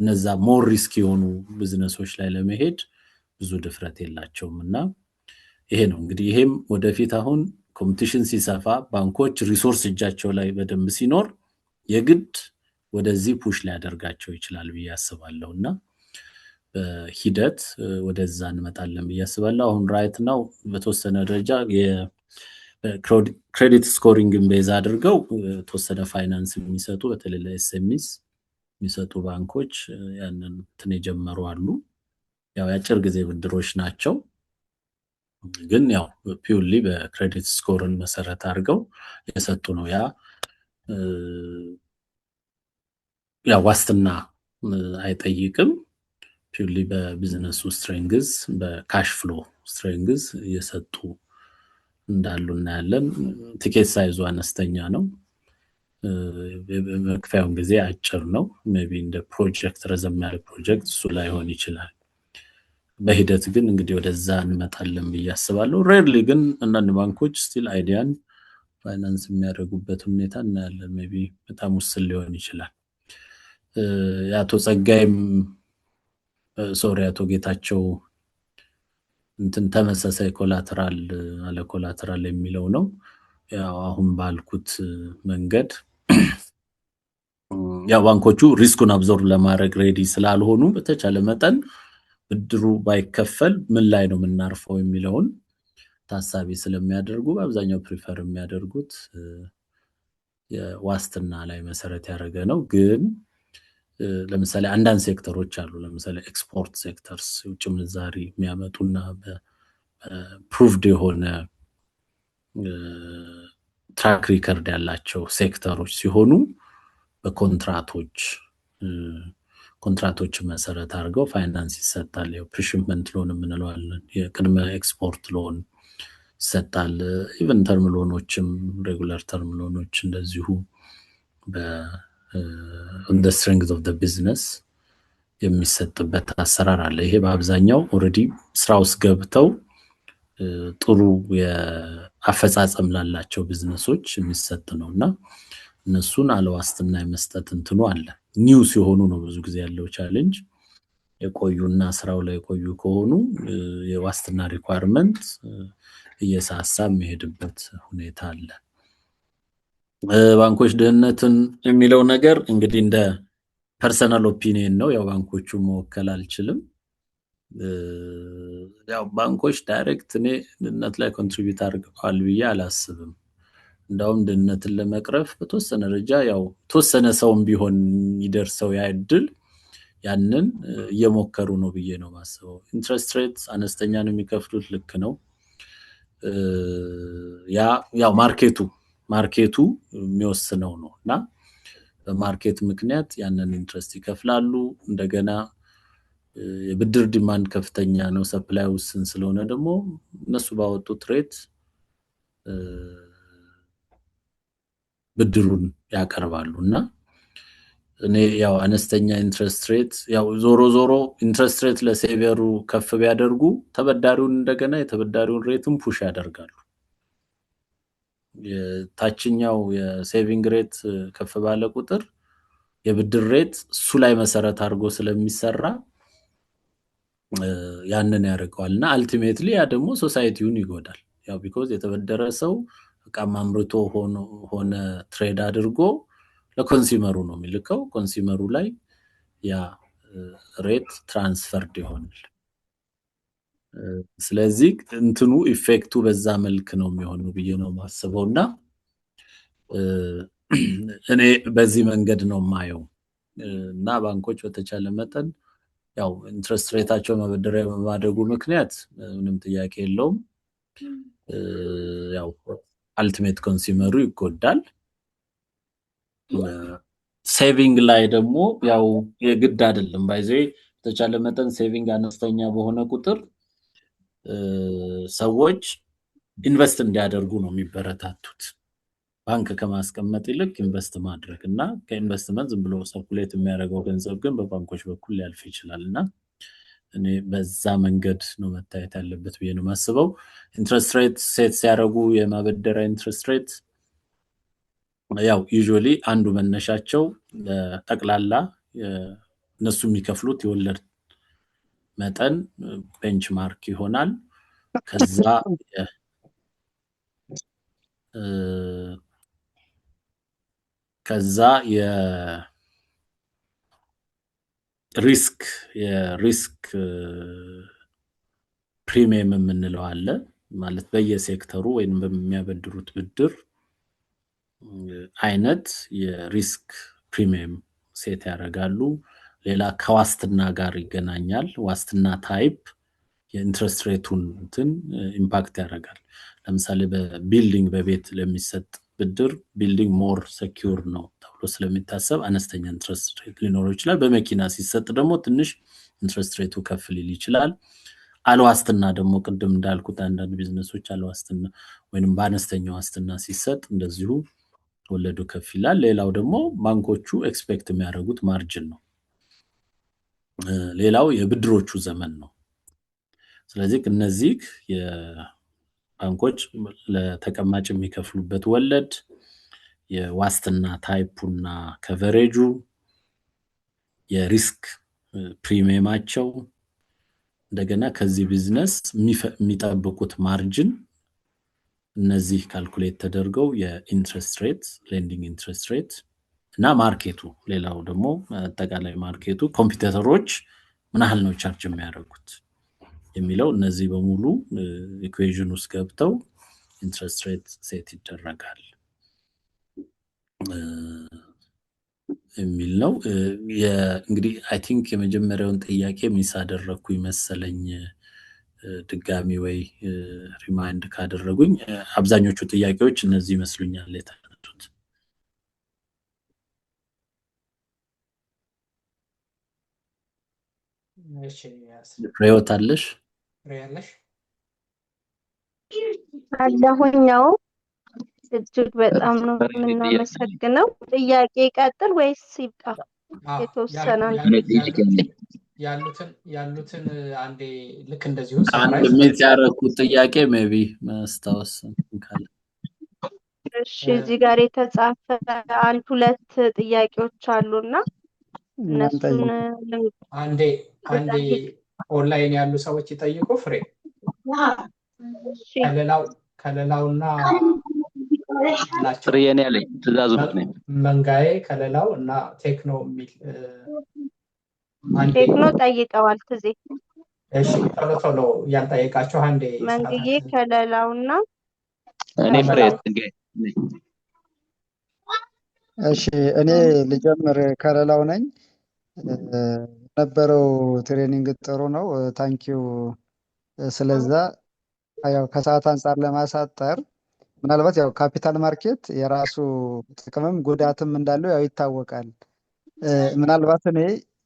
እነዛ ሞር ሪስክ የሆኑ ቢዝነሶች ላይ ለመሄድ ብዙ ድፍረት የላቸውምና ይሄ ነው እንግዲህ ይሄም ወደፊት አሁን ኮምፒቲሽን ሲሰፋ ባንኮች ሪሶርስ እጃቸው ላይ በደንብ ሲኖር የግድ ወደዚህ ፑሽ ሊያደርጋቸው ይችላል ብዬ አስባለሁና በሂደት ወደዛ እንመጣለን ብዬ አስባለሁ። አሁን ራይት ናው በተወሰነ ደረጃ የክሬዲት ስኮሪንግን ቤዝ አድርገው ተወሰነ ፋይናንስ የሚሰጡ በተለይ ለኤስኤምኢስ የሚሰጡ ባንኮች ያንን እንትን የጀመሩ አሉ። ያው የአጭር ጊዜ ብድሮች ናቸው፣ ግን ያው ፒውርሊ በክሬዲት ስኮርን መሰረት አድርገው የሰጡ ነው። ያ ዋስትና አይጠይቅም። ፒውርሊ በቢዝነሱ ስትሬንግዝ በካሽ ፍሎ ስትሬንግዝ እየሰጡ እንዳሉ እናያለን። ቲኬት ሳይዙ አነስተኛ ነው። መክፈያውን ጊዜ አጭር ነው። ሜቢ እንደ ፕሮጀክት ረዘም ያለ ፕሮጀክት እሱ ላይሆን ይችላል። በሂደት ግን እንግዲህ ወደዛ እንመጣለን ብዬ አስባለሁ። ሬርሊ ግን አንዳንድ ባንኮች ስቲል አይዲያን ፋይናንስ የሚያደርጉበት ሁኔታ እናያለን። ሜቢ በጣም ውስን ሊሆን ይችላል። የአቶ ጸጋይም አቶ ጌታቸው እንትን ተመሳሳይ ኮላተራል አለ ኮላተራል የሚለው ነው። ያው አሁን ባልኩት መንገድ ያው ባንኮቹ ሪስኩን አብዞርብ ለማድረግ ሬዲ ስላልሆኑ በተቻለ መጠን ብድሩ ባይከፈል ምን ላይ ነው የምናርፈው የሚለውን ታሳቢ ስለሚያደርጉ በአብዛኛው ፕሪፈር የሚያደርጉት የዋስትና ላይ መሰረት ያደረገ ነው። ግን ለምሳሌ አንዳንድ ሴክተሮች አሉ። ለምሳሌ ኤክስፖርት ሴክተርስ ውጭ ምንዛሪ የሚያመጡና ፕሩቭድ የሆነ ትራክ ሪከርድ ያላቸው ሴክተሮች ሲሆኑ በኮንትራቶች መሰረት አድርገው ፋይናንስ ይሰጣል። ፕሪሽፕመንት ሎን የምንለዋለን፣ የቅድመ ኤክስፖርት ሎን ይሰጣል። ኢቨን ተርም ሎኖችም ሬጉላር ተርም ሎኖች እንደዚሁ እንደ ስትሬንግዝ ኦፍ ቢዝነስ የሚሰጥበት አሰራር አለ። ይሄ በአብዛኛው ኦልሬዲ ስራ ውስጥ ገብተው ጥሩ የአፈጻጸም ላላቸው ቢዝነሶች የሚሰጥ ነውና እነሱን አለዋስትና የመስጠት እንትኑ አለ። ኒው ሲሆኑ ነው ብዙ ጊዜ ያለው ቻሌንጅ። የቆዩና ስራው ላይ የቆዩ ከሆኑ የዋስትና ሪኳየርመንት እየሳሳ የሚሄድበት ሁኔታ አለ። ባንኮች ደህንነትን የሚለው ነገር እንግዲህ እንደ ፐርሰናል ኦፒኒየን ነው። ያው ባንኮቹ መወከል አልችልም። ያው ባንኮች ዳይሬክት እኔ ድህነት ላይ ኮንትሪቢዩት አድርገዋል ብዬ አላስብም። እንዳውም ድህነትን ለመቅረፍ በተወሰነ ደረጃ ያው ተወሰነ ሰውም ቢሆን ይደርሰው ያድል ያንን እየሞከሩ ነው ብዬ ነው ማስበው። ኢንትረስት ሬት አነስተኛ ነው የሚከፍሉት፣ ልክ ነው። ያው ማርኬቱ የሚወስነው ነው እና በማርኬት ምክንያት ያንን ኢንትረስት ይከፍላሉ። እንደገና የብድር ዲማንድ ከፍተኛ ነው፣ ሰፕላይ ውስን ስለሆነ ደግሞ እነሱ ባወጡት ሬት ብድሩን ያቀርባሉና እኔ ያው አነስተኛ ኢንትረስት ሬት ያው ዞሮ ኢንትረስት ሬት ለሴቨሩ ከፍ ቢያደርጉ ተበዳሪውን እንደገና የተበዳሪውን ሬትም ፑሽ ያደርጋሉ። የታችኛው የሴቪንግ ሬት ከፍ ባለ ቁጥር የብድር ሬት እሱ ላይ መሰረት አድርጎ ስለሚሰራ ያንን ያደርገዋልና አልቲሜትሊ ያ ደግሞ ሶሳይቲውን ይጎዳል። ያው ቢኮዝ የተበደረ ሰው በቃ ማምርቶ ሆነ ትሬድ አድርጎ ለኮንሱመሩ ነው የሚልከው። ኮንሱመሩ ላይ ያ ሬት ትራንስፈርድ ይሆናል ስለዚህ እንትኑ ኢፌክቱ በዛ መልክ ነው የሚሆነው ብዬ ነው የማስበው እና እኔ በዚህ መንገድ ነው የማየው እና ባንኮች በተቻለ መጠን ያው ኢንትረስት ሬታቸው መበደሪያ በማደጉ ምክንያት ምንም ጥያቄ የለውም ያው አልቲሜት ኮንሱመሩ ይጎዳል። ሴቪንግ ላይ ደግሞ ያው የግድ አይደለም ባይዘ በተቻለ መጠን ሴቪንግ አነስተኛ በሆነ ቁጥር ሰዎች ኢንቨስት እንዲያደርጉ ነው የሚበረታቱት። ባንክ ከማስቀመጥ ይልቅ ኢንቨስት ማድረግ እና ከኢንቨስትመንት ዝም ብሎ ሰርኩሌት የሚያደርገው ገንዘብ ግን በባንኮች በኩል ሊያልፍ ይችላል እና እኔ በዛ መንገድ ነው መታየት ያለበት ብዬ ነው የማስበው። ኢንትረስት ሬት ሴት ሲያደርጉ የማበደሪያ ኢንትረስት ሬት ያው ዩዥዋሊ አንዱ መነሻቸው ጠቅላላ እነሱ የሚከፍሉት የወለድ መጠን ቤንችማርክ ይሆናል። ከዛ የሪስክ ፕሪሚየም የምንለው አለ ማለት በየሴክተሩ ወይም በሚያበድሩት ብድር አይነት የሪስክ ፕሪሚየም ሴት ያደርጋሉ። ሌላ ከዋስትና ጋር ይገናኛል። ዋስትና ታይፕ የኢንትረስት ሬቱን ኢምፓክት ያደርጋል። ለምሳሌ በቢልዲንግ በቤት ለሚሰጥ ብድር ቢልዲንግ ሞር ሴኪዩር ነው ተብሎ ስለሚታሰብ አነስተኛ ኢንትረስት ሬት ሊኖረው ይችላል። በመኪና ሲሰጥ ደግሞ ትንሽ ኢንትረስት ሬቱ ከፍ ሊል ይችላል። አልዋስትና ደግሞ ቅድም እንዳልኩት አንዳንድ ቢዝነሶች አልዋስትና ወይንም በአነስተኛ ዋስትና ሲሰጥ እንደዚሁ ወለዱ ከፍ ይላል። ሌላው ደግሞ ባንኮቹ ኤክስፔክት የሚያደርጉት ማርጅን ነው። ሌላው የብድሮቹ ዘመን ነው። ስለዚህ እነዚህ የባንኮች ለተቀማጭ የሚከፍሉበት ወለድ የዋስትና ታይፑና ከቨሬጁ የሪስክ ፕሪሚየማቸው እንደገና ከዚህ ቢዝነስ የሚጠብቁት ማርጅን እነዚህ ካልኩሌት ተደርገው የኢንትረስት ሬት ሌንዲንግ ኢንትረስት ሬት እና ማርኬቱ ሌላው ደግሞ አጠቃላይ ማርኬቱ ኮምፒቲተሮች ምን ያህል ነው ቻርጅ የሚያደርጉት የሚለው እነዚህ በሙሉ ኢኩዌሽን ውስጥ ገብተው ኢንትረስት ሬት ሴት ይደረጋል የሚል ነው። እንግዲህ አይ ቲንክ የመጀመሪያውን ጥያቄ ሚስ አደረኩ ይመስለኝ ድጋሚ ወይ ሪማይንድ ካደረጉኝ አብዛኞቹ ጥያቄዎች እነዚህ ይመስሉኛል የተነሱት። እሺ ፍሬህይወት አለሽ? ፍሬያለሽ? አለሁኛው እጅግ በጣም ነው የምናመሰግነው። ጥያቄ ቀጥል ወይስ ይብቃ? የተወሰነ ያሉትን አንዴ ልክ እንደዚሁ አንድ ሚት ያደረኩት ጥያቄ ሜቢ ማስታወስ ካለ እሺ እዚህ ጋር የተጻፈ አንድ ሁለት ጥያቄዎች አሉና እነሱን አንዴ ኦንላይን ያሉ ሰዎች ይጠይቁ። ፍሬ ከለላውና ፍሬ የኔ ያለኝ ትእዛዙ ነው መንጋዬ ከለላው እና ቴክኖ የሚል ቴክኖ ጠይቀዋል ትዜ። እሺ ቶሎ ያልጠየቃችሁ አንዴ መንግዬ ከለላውና እኔ ፍሬ እሺ እኔ ልጀምር። ከለላው ነኝ። ነበረው ትሬኒንግ ጥሩ ነው። ታንኪዩ። ስለዛ ያው ከሰዓት አንፃር ለማሳጠር ምናልባት ያው ካፒታል ማርኬት የራሱ ጥቅምም ጉዳትም እንዳለው ያው ይታወቃል። ምናልባት እኔ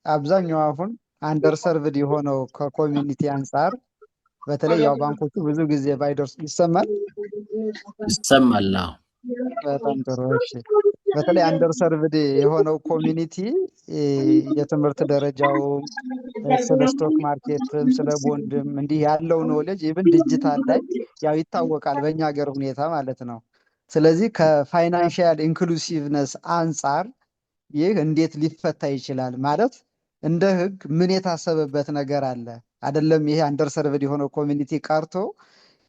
አብዛኛው አሁን አንደርሰርቭድ የሆነው ከኮሚኒቲ አንፃር በተለይ ያው ባንኮቹ ብዙ ጊዜ ባይደርሱ ይሰማል። በጣም ጥሩ። እሺ በተለይ አንደርሰርቭድ የሆነው ኮሚኒቲ የትምህርት ደረጃው ስለ ስቶክ ማርኬትም ስለ ቦንድም እንዲህ ያለው ኖሌጅ ኢቭን ዲጂታል ላይ ያው ይታወቃል በእኛ ሀገር ሁኔታ ማለት ነው። ስለዚህ ከፋይናንሻል ኢንክሉሲቭነስ አንፃር ይህ እንዴት ሊፈታ ይችላል? ማለት እንደ ህግ ምን የታሰበበት ነገር አለ? አይደለም ይሄ አንደርሰርቭድ የሆነው ኮሚኒቲ ቀርቶ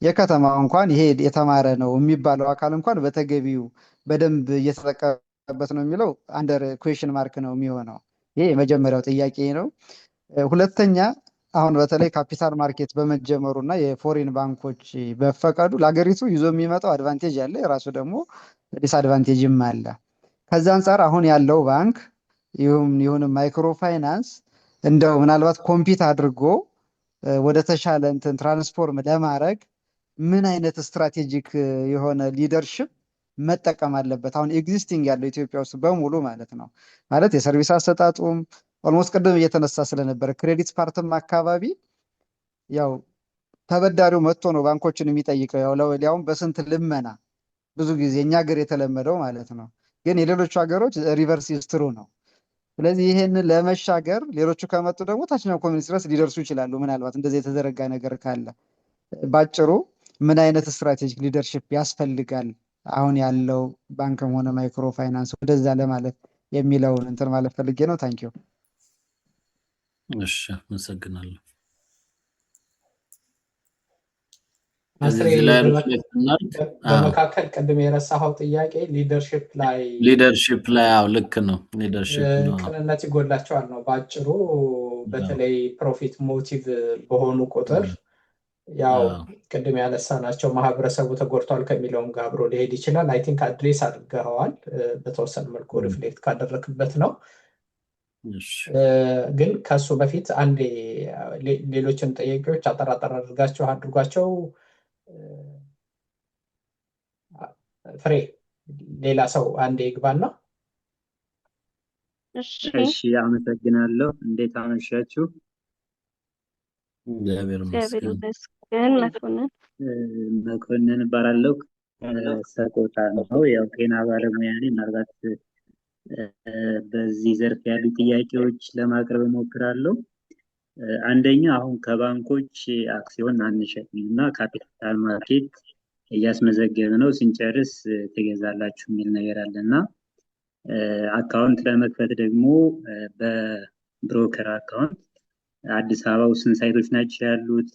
የከተማው እንኳን ይሄ የተማረ ነው የሚባለው አካል እንኳን በተገቢው በደንብ እየተጠቀመበት ነው የሚለው አንደር ኩዌሽን ማርክ ነው የሚሆነው። ይሄ የመጀመሪያው ጥያቄ ነው። ሁለተኛ አሁን በተለይ ካፒታል ማርኬት በመጀመሩ እና የፎሬን ባንኮች በፈቀዱ ለሀገሪቱ ይዞ የሚመጣው አድቫንቴጅ አለ፣ የራሱ ደግሞ ዲስአድቫንቴጅም አለ። ከዛ አንጻር አሁን ያለው ባንክ ይሁን ማይክሮ ፋይናንስ እንደው ምናልባት ኮምፒት አድርጎ ወደ ተሻለ እንትን ትራንስፎርም ለማድረግ ምን አይነት ስትራቴጂክ የሆነ ሊደርሽፕ መጠቀም አለበት? አሁን ኤግዚስቲንግ ያለው ኢትዮጵያ ውስጥ በሙሉ ማለት ነው። ማለት የሰርቪስ አሰጣጡም ኦልሞስት ቅድም እየተነሳ ስለነበረ ክሬዲት ፓርትም አካባቢ ያው ተበዳሪው መጥቶ ነው ባንኮችን የሚጠይቀው፣ ያው ሊያውም በስንት ልመና ብዙ ጊዜ እኛ ሀገር የተለመደው ማለት ነው። ግን የሌሎቹ ሀገሮች ሪቨርስ ስትሩ ነው። ስለዚህ ይሄንን ለመሻገር ሌሎቹ ከመጡ ደግሞ ታችኛው ኮሚኒቲ ድረስ ሊደርሱ ይችላሉ። ምናልባት እንደዚህ የተዘረጋ ነገር ካለ ባጭሩ ምን አይነት ስትራቴጂክ ሊደርሽፕ ያስፈልጋል አሁን ያለው ባንክም ሆነ ማይክሮ ፋይናንስ ወደዛ ለማለት የሚለውን እንትን ማለት ፈልጌ ነው። ታንኪዩ። እሺ፣ አመሰግናለሁ። መስሬ እዚህ ላይ ሪፍሌክት እናድርግ። በመካከል ቅድም የረሳኸው ጥያቄ ሊደርሽፕ ላይ አዎ ልክ ነው። ሊደርሽፕ ነው ቅንነት ይጎላቸዋል ነው በአጭሩ። በተለይ ፕሮፊት ሞቲቭ በሆኑ ቁጥር ያው ቅድም ያነሳናቸው ማህበረሰቡ ተጎድቷል ከሚለውም ጋር አብሮ ሊሄድ ይችላል። አይ ቲንክ አድሬስ አድርገዋል በተወሰነ መልኩ ሪፍሌክት ካደረክበት ነው። ግን ከሱ በፊት አንዴ ሌሎችን ጥያቄዎች አጠራጠር አድርጓቸው ፍሬ ሌላ ሰው አንዴ ይግባና። እሺ አመሰግናለሁ። እንዴት አመሻችሁ? እግዚአብሔር ይመስገን። መኮንን እባላለሁ። ሰቆጣ ነው። ያው ጤና ባለሙያ ነኝ። ምናልባት በዚህ ዘርፍ ያሉ ጥያቄዎች ለማቅረብ እሞክራለሁ። አንደኛ አሁን ከባንኮች አክሲዮን አንሸጥም እና ካፒታል ማርኬት እያስመዘገበ ነው፣ ስንጨርስ ትገዛላችሁ የሚል ነገር አለ እና አካውንት ለመክፈት ደግሞ በብሮከር አካውንት አዲስ አበባ ውስጥ ሳይቶች ናቸው ያሉት።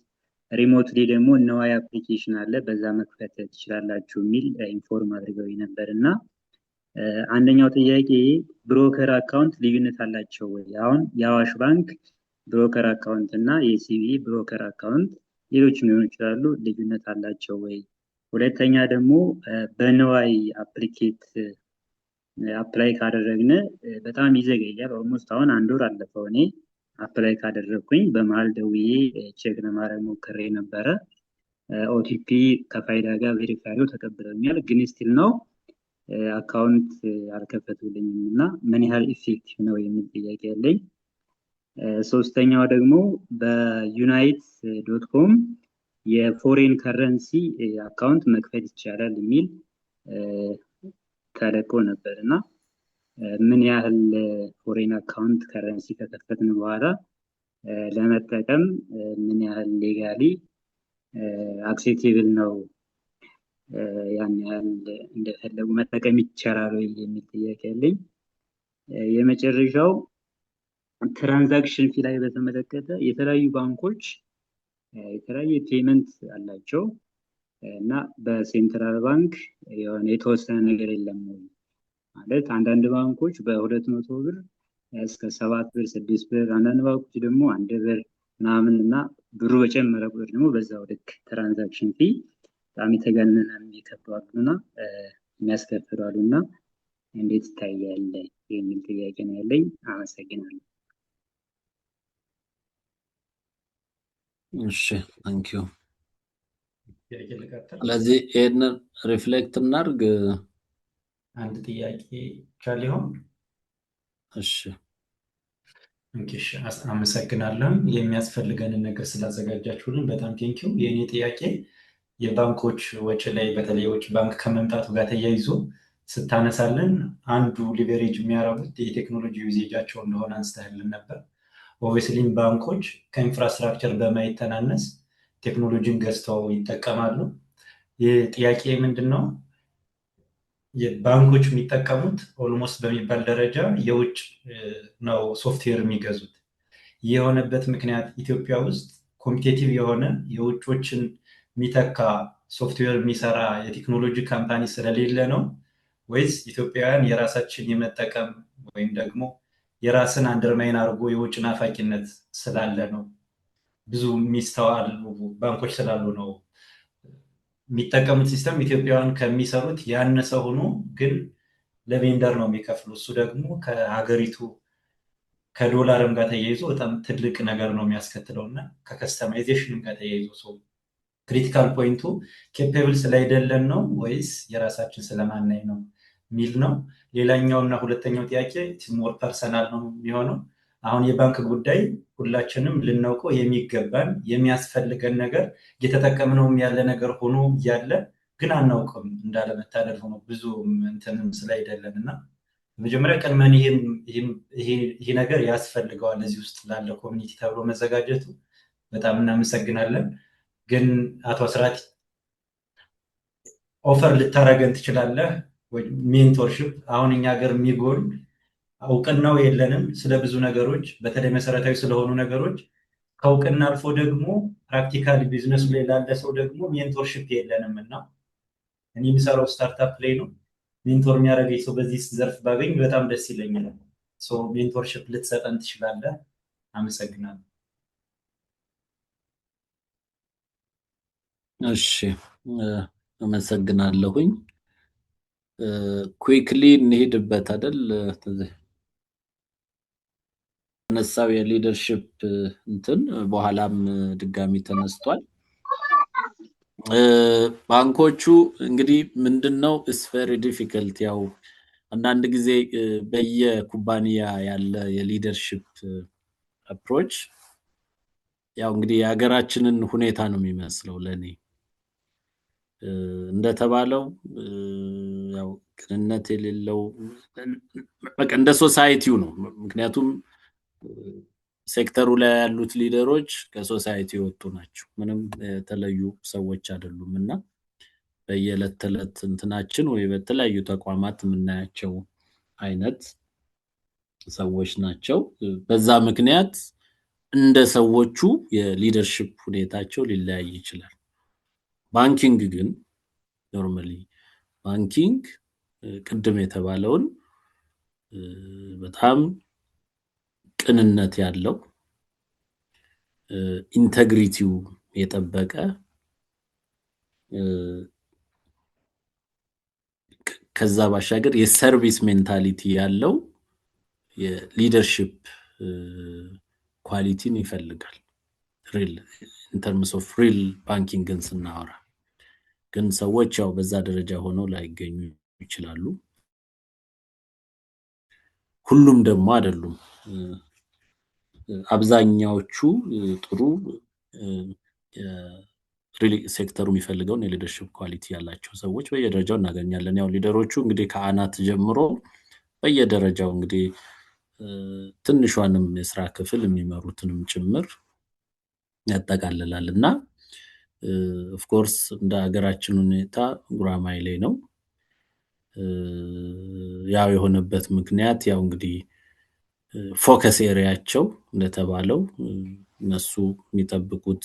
ሪሞትሊ ደግሞ ነዋይ አፕሊኬሽን አለ፣ በዛ መክፈት ትችላላችሁ የሚል ኢንፎርም አድርገው ነበር እና አንደኛው ጥያቄ ብሮከር አካውንት ልዩነት አላቸው ወይ? አሁን የአዋሽ ባንክ ብሮከር አካውንት እና የሲቢኢ ብሮከር አካውንት ሌሎችም ሊሆኑ ይችላሉ፣ ልዩነት አላቸው ወይ? ሁለተኛ ደግሞ በነዋይ አፕሊኬት አፕላይ ካደረግን በጣም ይዘገያል። ኦልሞስት አሁን 1 ወር አለፈው እኔ አፕላይ ካደረግኩኝ። በመሀል ደውዬ ቼክ ለማድረግ ሞክሬ ነበረ። ኦቲፒ ከፋይዳ ጋር ቬሪፋይ ተቀብለውኛል፣ ግን ስቲል ነው አካውንት አልከፈቱልኝም እና ምን ያህል ኢፌክቲቭ ነው የሚል ጥያቄ ያለኝ። ሶስተኛው ደግሞ በዩናይት ዶት ኮም የፎሬን ከረንሲ አካውንት መክፈት ይቻላል የሚል ተለቆ ነበር እና ምን ያህል ፎሬን አካውንት ከረንሲ ከከፈትን በኋላ ለመጠቀም ምን ያህል ሌጋሊ አክሴፕቴብል ነው፣ ያን ያህል እንደፈለጉ መጠቀም ይቻላል ወይ የሚል ጥያቄ ያለኝ። የመጨረሻው ትራንዛክሽን ፊ ላይ በተመለከተ የተለያዩ ባንኮች የተለያየ ፔመንት አላቸው እና በሴንትራል ባንክ የሆነ የተወሰነ ነገር የለም ማለት አንዳንድ ባንኮች በ200 ብር እስከ 7 ብር 6 ብር፣ አንዳንድ ባንኮች ደግሞ 1 ብር ምናምን እና ብሩ በጨመረ ቁጥር ደግሞ በዛው ልክ ትራንዛክሽን ፊ በጣም የተጋነነ የሚከፍሉ እና የሚያስከፍሉ እና እንዴት ይታያል የሚል ጥያቄ ነው ያለኝ። አመሰግናለሁ። እሺ ታንኪዩ። ስለዚህ ይሄንን ሪፍሌክት እናድርግ። አንድ ጥያቄ ቻሊሆን። እሺ አመሰግናለሁ። የሚያስፈልገንን ነገር ስላዘጋጃችሁልን በጣም ቴንኪው። የእኔ ጥያቄ የባንኮች ወጪ ላይ በተለይ የውጭ ባንክ ከመምጣቱ ጋር ተያይዞ ስታነሳልን አንዱ ሊቨሬጅ የሚያደርጉት የቴክኖሎጂ ዩዜጃቸው እንደሆነ አንስተህልን ነበር። ኦብቪየስሊ ባንኮች ከኢንፍራስትራክቸር በማይተናነስ ቴክኖሎጂን ገዝተው ይጠቀማሉ። ይህ ጥያቄ ምንድን ነው? ባንኮች የሚጠቀሙት ኦልሞስት በሚባል ደረጃ የውጭ ነው ሶፍትዌር የሚገዙት። የሆነበት ምክንያት ኢትዮጵያ ውስጥ ኮምፒቴቲቭ የሆነ የውጮችን የሚተካ ሶፍትዌር የሚሰራ የቴክኖሎጂ ካምፓኒ ስለሌለ ነው ወይስ ኢትዮጵያውያን የራሳችን የመጠቀም ወይም ደግሞ የራስን አንደርማይን አድርጎ የውጭ ናፋቂነት ስላለ ነው? ብዙ የሚስተዋሉ ባንኮች ስላሉ ነው። የሚጠቀሙት ሲስተም ኢትዮጵያውያን ከሚሰሩት ያነሰ ሆኖ ግን ለቬንደር ነው የሚከፍሉ። እሱ ደግሞ ከሀገሪቱ ከዶላርም ጋር ተያይዞ በጣም ትልቅ ነገር ነው የሚያስከትለው እና ከከስተማይዜሽንም ጋር ተያይዞ ሰው ክሪቲካል ፖይንቱ ኬፔብል ስላይደለን ነው ወይስ የራሳችን ስለማናይ ነው የሚል ነው። ሌላኛው እና ሁለተኛው ጥያቄ ሞር ፐርሰናል ነው የሚሆነው። አሁን የባንክ ጉዳይ ሁላችንም ልናውቀው የሚገባን የሚያስፈልገን ነገር እየተጠቀምነውም ያለ ነገር ሆኖ እያለ ግን አናውቅም እንዳለመታደል ሆኖ ብዙ እንትንም ስላይደለን እና መጀመሪያ ቀድመን ይሄ ነገር ያስፈልገዋል እዚህ ውስጥ ላለ ኮሚኒቲ ተብሎ መዘጋጀቱ በጣም እናመሰግናለን። ግን አቶ አስራት ኦፈር ልታረገን ትችላለህ ወይ? ሜንቶርሽፕ አሁን እኛ ሀገር የሚጎል እውቅናው የለንም ስለ ብዙ ነገሮች፣ በተለይ መሰረታዊ ስለሆኑ ነገሮች። ከእውቅና አልፎ ደግሞ ፕራክቲካሊ ቢዝነሱ ላይ ላለ ሰው ደግሞ ሜንቶርሽፕ የለንም እና እኔ የምሰራው ስታርታፕ ላይ ነው። ሜንቶር የሚያደርገኝ ሰው በዚህ ዘርፍ ባገኝ በጣም ደስ ይለኛል። ሜንቶርሽፕ ልትሰጠን ትችላለህ? አመሰግናለሁ። እሺ አመሰግናለሁኝ። ኩዊክሊ እንሄድበት አይደል? ተነሳው የሊደርሺፕ እንትን በኋላም ድጋሚ ተነስቷል። ባንኮቹ እንግዲህ ምንድነው ኢስ ቬሪ ዲፊከልት። ያው አንዳንድ ጊዜ በየኩባንያ ያለ የሊደርሺፕ አፕሮች ያው እንግዲህ የሀገራችንን ሁኔታ ነው የሚመስለው ለኔ እንደተባለው ያው ቅንነት የሌለው በቃ እንደ ሶሳይቲው ነው። ምክንያቱም ሴክተሩ ላይ ያሉት ሊደሮች ከሶሳይቲ ወጡ ናቸው፣ ምንም የተለዩ ሰዎች አይደሉም እና በየዕለት ተዕለት እንትናችን ወይ በተለያዩ ተቋማት የምናያቸው አይነት ሰዎች ናቸው። በዛ ምክንያት እንደ ሰዎቹ የሊደርሺፕ ሁኔታቸው ሊለያይ ይችላል። ባንኪንግ ግን ኖርማሊ ባንኪንግ ቅድም የተባለውን በጣም ቅንነት ያለው ኢንተግሪቲው የጠበቀ ከዛ ባሻገር የሰርቪስ ሜንታሊቲ ያለው የሊደርሺፕ ኳሊቲን ይፈልጋል። ሪል ኢን ተርምስ ኦፍ ሪል ባንኪንግን ስናወራ ግን ሰዎች ያው በዛ ደረጃ ሆነው ላይገኙ ይችላሉ። ሁሉም ደግሞ አይደሉም። አብዛኛዎቹ ጥሩ ሪሊ ሴክተሩ የሚፈልገውን የሊደርሺፕ ኳሊቲ ያላቸው ሰዎች በየደረጃው እናገኛለን። ያው ሊደሮቹ እንግዲህ ከአናት ጀምሮ በየደረጃው እንግዲህ ትንሿንም የስራ ክፍል የሚመሩትንም ጭምር ያጠቃልላል እና ኦፍ ኮርስ እንደ ሀገራችን ሁኔታ ጉራማይሌ ነው። ያው የሆነበት ምክንያት ያው እንግዲህ ፎከስ ኤሪያቸው እንደተባለው እነሱ የሚጠብቁት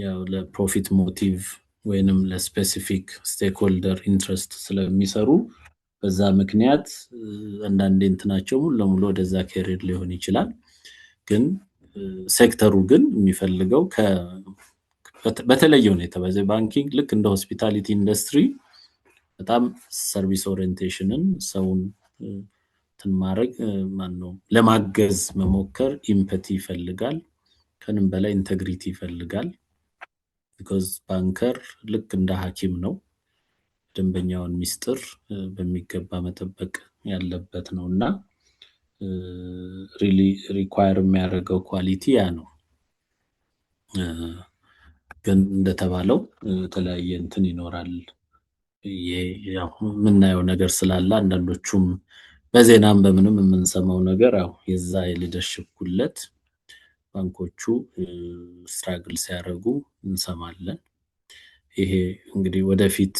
ያው ለፕሮፊት ሞቲቭ ወይንም ለስፔሲፊክ ስቴክሆልደር ኢንትረስት ስለሚሰሩ በዛ ምክንያት አንዳንዴ እንትናቸው ሙሉ ለሙሉ ወደዛ ካሪር ሊሆን ይችላል። ግን ሴክተሩ ግን የሚፈልገው በተለየ ሁኔታ በዚህ ባንኪንግ ልክ እንደ ሆስፒታሊቲ ኢንዱስትሪ በጣም ሰርቪስ ኦሪየንቴሽንን ሰውን ማድረግ ማነው ለማገዝ መሞከር ኢምፓቲ ይፈልጋል። ከንም በላይ ኢንተግሪቲ ይፈልጋል። ቢኮዝ ባንከር ልክ እንደ ሐኪም ነው። ደንበኛውን ሚስጥር በሚገባ መጠበቅ ያለበት ነውና ሪሊ ሪኳየር የሚያደርገው ኳሊቲ ያ ነው። ግን እንደተባለው የተለያየ እንትን ይኖራል። ያው የምናየው ነገር ስላለ አንዳንዶቹም በዜናም በምንም የምንሰማው ነገር ያው የዛ የሊደርሺፕ ጉድለት ባንኮቹ ስትራግል ሲያደርጉ እንሰማለን። ይሄ እንግዲህ ወደፊት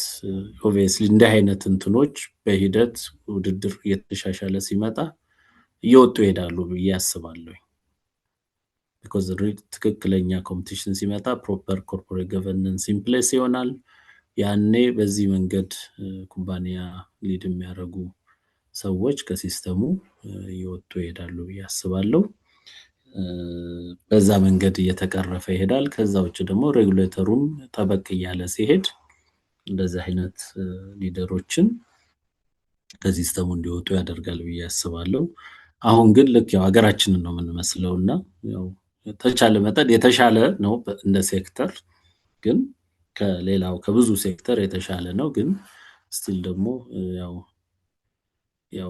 ኦብቪየስሊ እንደ አይነት እንትኖች በሂደት ውድድር እየተሻሻለ ሲመጣ እየወጡ ይሄዳሉ ብዬ አስባለሁ። because ትክክለኛ ኮምፒቲሽን ሲመጣ ፕሮፐር ኮርፖሬት ገቨርነንስ ኢን ፕሌስ ይሆናል። ያኔ በዚህ መንገድ ኩባንያ ሊድ የሚያደርጉ ሰዎች ከሲስተሙ እየወጡ ይሄዳሉ ብዬ አስባለሁ። በዛ መንገድ እየተቀረፈ ይሄዳል። ከዛ ውጭ ደግሞ ሬጉሌተሩም ጠበቅ እያለ ሲሄድ እንደዚህ አይነት ሊደሮችን ከሲስተሙ እንዲወጡ ያደርጋል ብዬ አስባለሁ። አሁን ግን ልክ ያው ሀገራችንን ነው የምንመስለውና ያው ተቻለ መጠን የተሻለ ነው እንደ ሴክተር፣ ግን ከሌላው ከብዙ ሴክተር የተሻለ ነው። ግን ስቲል ደግሞ ያው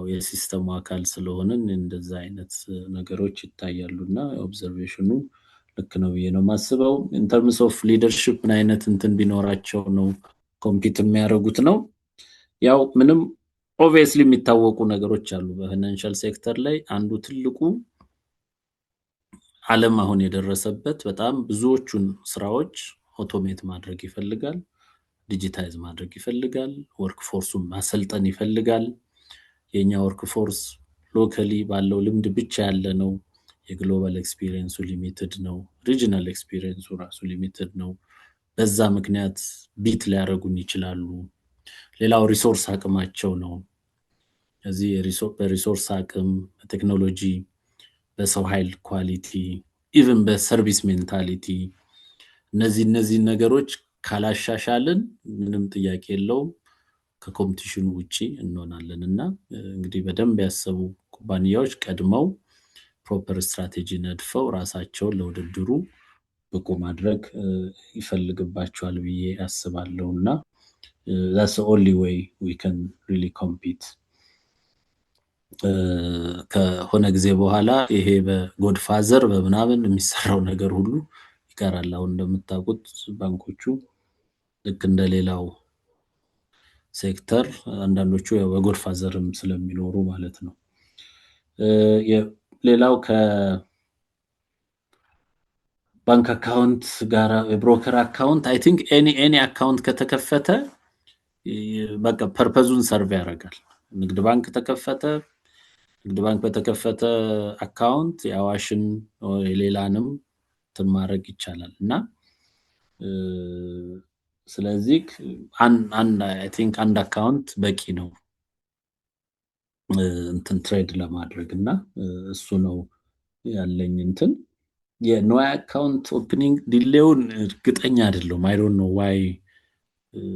የሲስተሙ አካል ስለሆንን እንደዛ አይነት ነገሮች ይታያሉና ኦብዘርቬሽኑ ልክ ነው ብዬ ነው የማስበው። ኢን ተርምስ ኦፍ ሊደርሺፕ ምን አይነት እንትን ቢኖራቸው ነው ኮምፒት የሚያደርጉት ነው? ያው ምንም ኦብቪየስሊ የሚታወቁ ነገሮች አሉ በፋይናንሻል ሴክተር ላይ። አንዱ ትልቁ ዓለም አሁን የደረሰበት በጣም ብዙዎቹን ስራዎች ኦቶሜት ማድረግ ይፈልጋል፣ ዲጂታይዝ ማድረግ ይፈልጋል፣ ወርክ ፎርሱን ማሰልጠን ይፈልጋል። የኛ ወርክ ፎርስ ሎካሊ ባለው ልምድ ብቻ ያለ ነው። የግሎባል ኤክስፒሪየንሱ ሊሚትድ ነው። ሪጂናል ኤክስፒሪየንሱ ራሱ ሊሚትድ ነው። በዛ ምክንያት ቢት ሊያደርጉን ይችላሉ። ሌላው ሪሶርስ አቅማቸው ነው። እዚህ በሪሶርስ አቅም፣ በቴክኖሎጂ፣ በሰው ኃይል ኳሊቲ፣ ኢቭን በሰርቪስ ሜንታሊቲ እነዚህ ነገሮች ካላሻሻልን ምንም ጥያቄ የለውም ከኮምፒቲሽኑ ውጪ እንሆናለን። እና እንግዲህ በደንብ ያሰቡ ኩባንያዎች ቀድመው ፕሮፐር ስትራቴጂ ነድፈው ራሳቸውን ለውድድሩ ብቁ ማድረግ ይፈልግባቸዋል ብዬ አስባለሁ። እና that's the only way we can really compete። ከሆነ ጊዜ በኋላ ይሄ በጎድፋዘር በምናምን የሚሰራው ነገር ሁሉ ይቀራል። አሁን እንደምታውቁት ባንኮቹ ልክ እንደሌላው ሴክተር አንዳንዶቹ ያው በጎድፋዘርም ስለሚኖሩ ማለት ነው። ሌላው ከባንክ አካውንት ጋር የብሮከር አካውንት አይ ቲንክ ኤኒ አካውንት ከተከፈተ በቃ ፐርፐዙን ሰርቭ ያደርጋል። ንግድ ባንክ ተከፈተ፣ ንግድ ባንክ በተከፈተ አካውንት የአዋሽን የሌላንም እንትን ማድረግ ይቻላል። እና ስለዚህ አይ ቲንክ አንድ አካውንት በቂ ነው እንትን ትሬድ ለማድረግ። እና እሱ ነው ያለኝ እንትን የኖይ አካውንት ኦፕኒንግ ዲሌውን እርግጠኛ አይደለሁም። አይ ዶንት ኖ ዋይ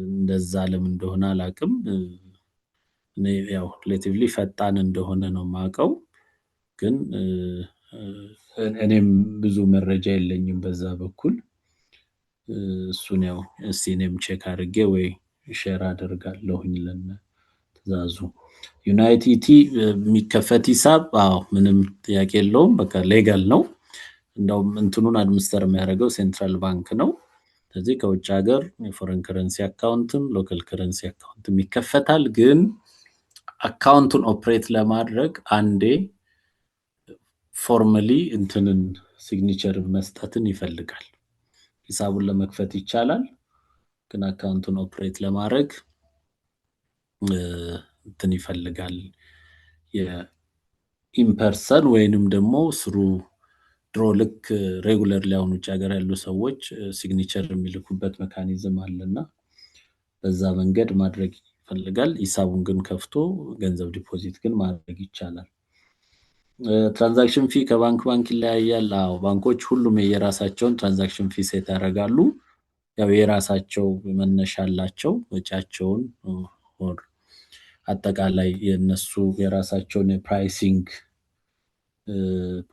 እንደዛ ለምን እንደሆነ አላውቅም። እኔ ያው ሪሌቲቭሊ ፈጣን እንደሆነ ነው የማውቀው፣ ግን እኔም ብዙ መረጃ የለኝም በዛ በኩል። እሱን ያው እስቲ እኔም ቼክ አድርጌ ወይ ሼር አደርጋለሁኝ ለትእዛዙ። ዩናይቲቲ የሚከፈት ሂሳብ ምንም ጥያቄ የለውም፣ በቃ ሌጋል ነው። እንደውም እንትኑን አድሚኒስተር የሚያደርገው ሴንትራል ባንክ ነው። ስለዚህ ከውጭ ሀገር የፎረን ከረንሲ አካውንትም ሎካል ከረንሲ አካውንትም ይከፈታል። ግን አካውንቱን ኦፕሬት ለማድረግ አንዴ ፎርማሊ እንትንን ሲግኒቸር መስጠትን ይፈልጋል። ሂሳቡን ለመክፈት ይቻላል፣ ግን አካውንቱን ኦፕሬት ለማድረግ እንትን ይፈልጋል። የኢምፐርሰን ወይንም ደግሞ ስሩ ድሮ ልክ ሬጉለር ሊያውን ውጭ ሀገር ያሉ ሰዎች ሲግኒቸር የሚልኩበት ሜካኒዝም አለና በዛ መንገድ ማድረግ ይፈልጋል። ሂሳቡን ግን ከፍቶ ገንዘብ ዲፖዚት ግን ማድረግ ይቻላል። ትራንዛክሽን ፊ ከባንክ ባንክ ይለያያል። ባንኮች ሁሉም የራሳቸውን ትራንዛክሽን ፊ ሴት ያደርጋሉ። ያው የራሳቸው መነሻ አላቸው። ወጪያቸውን አጠቃላይ የነሱ የራሳቸውን የፕራይሲንግ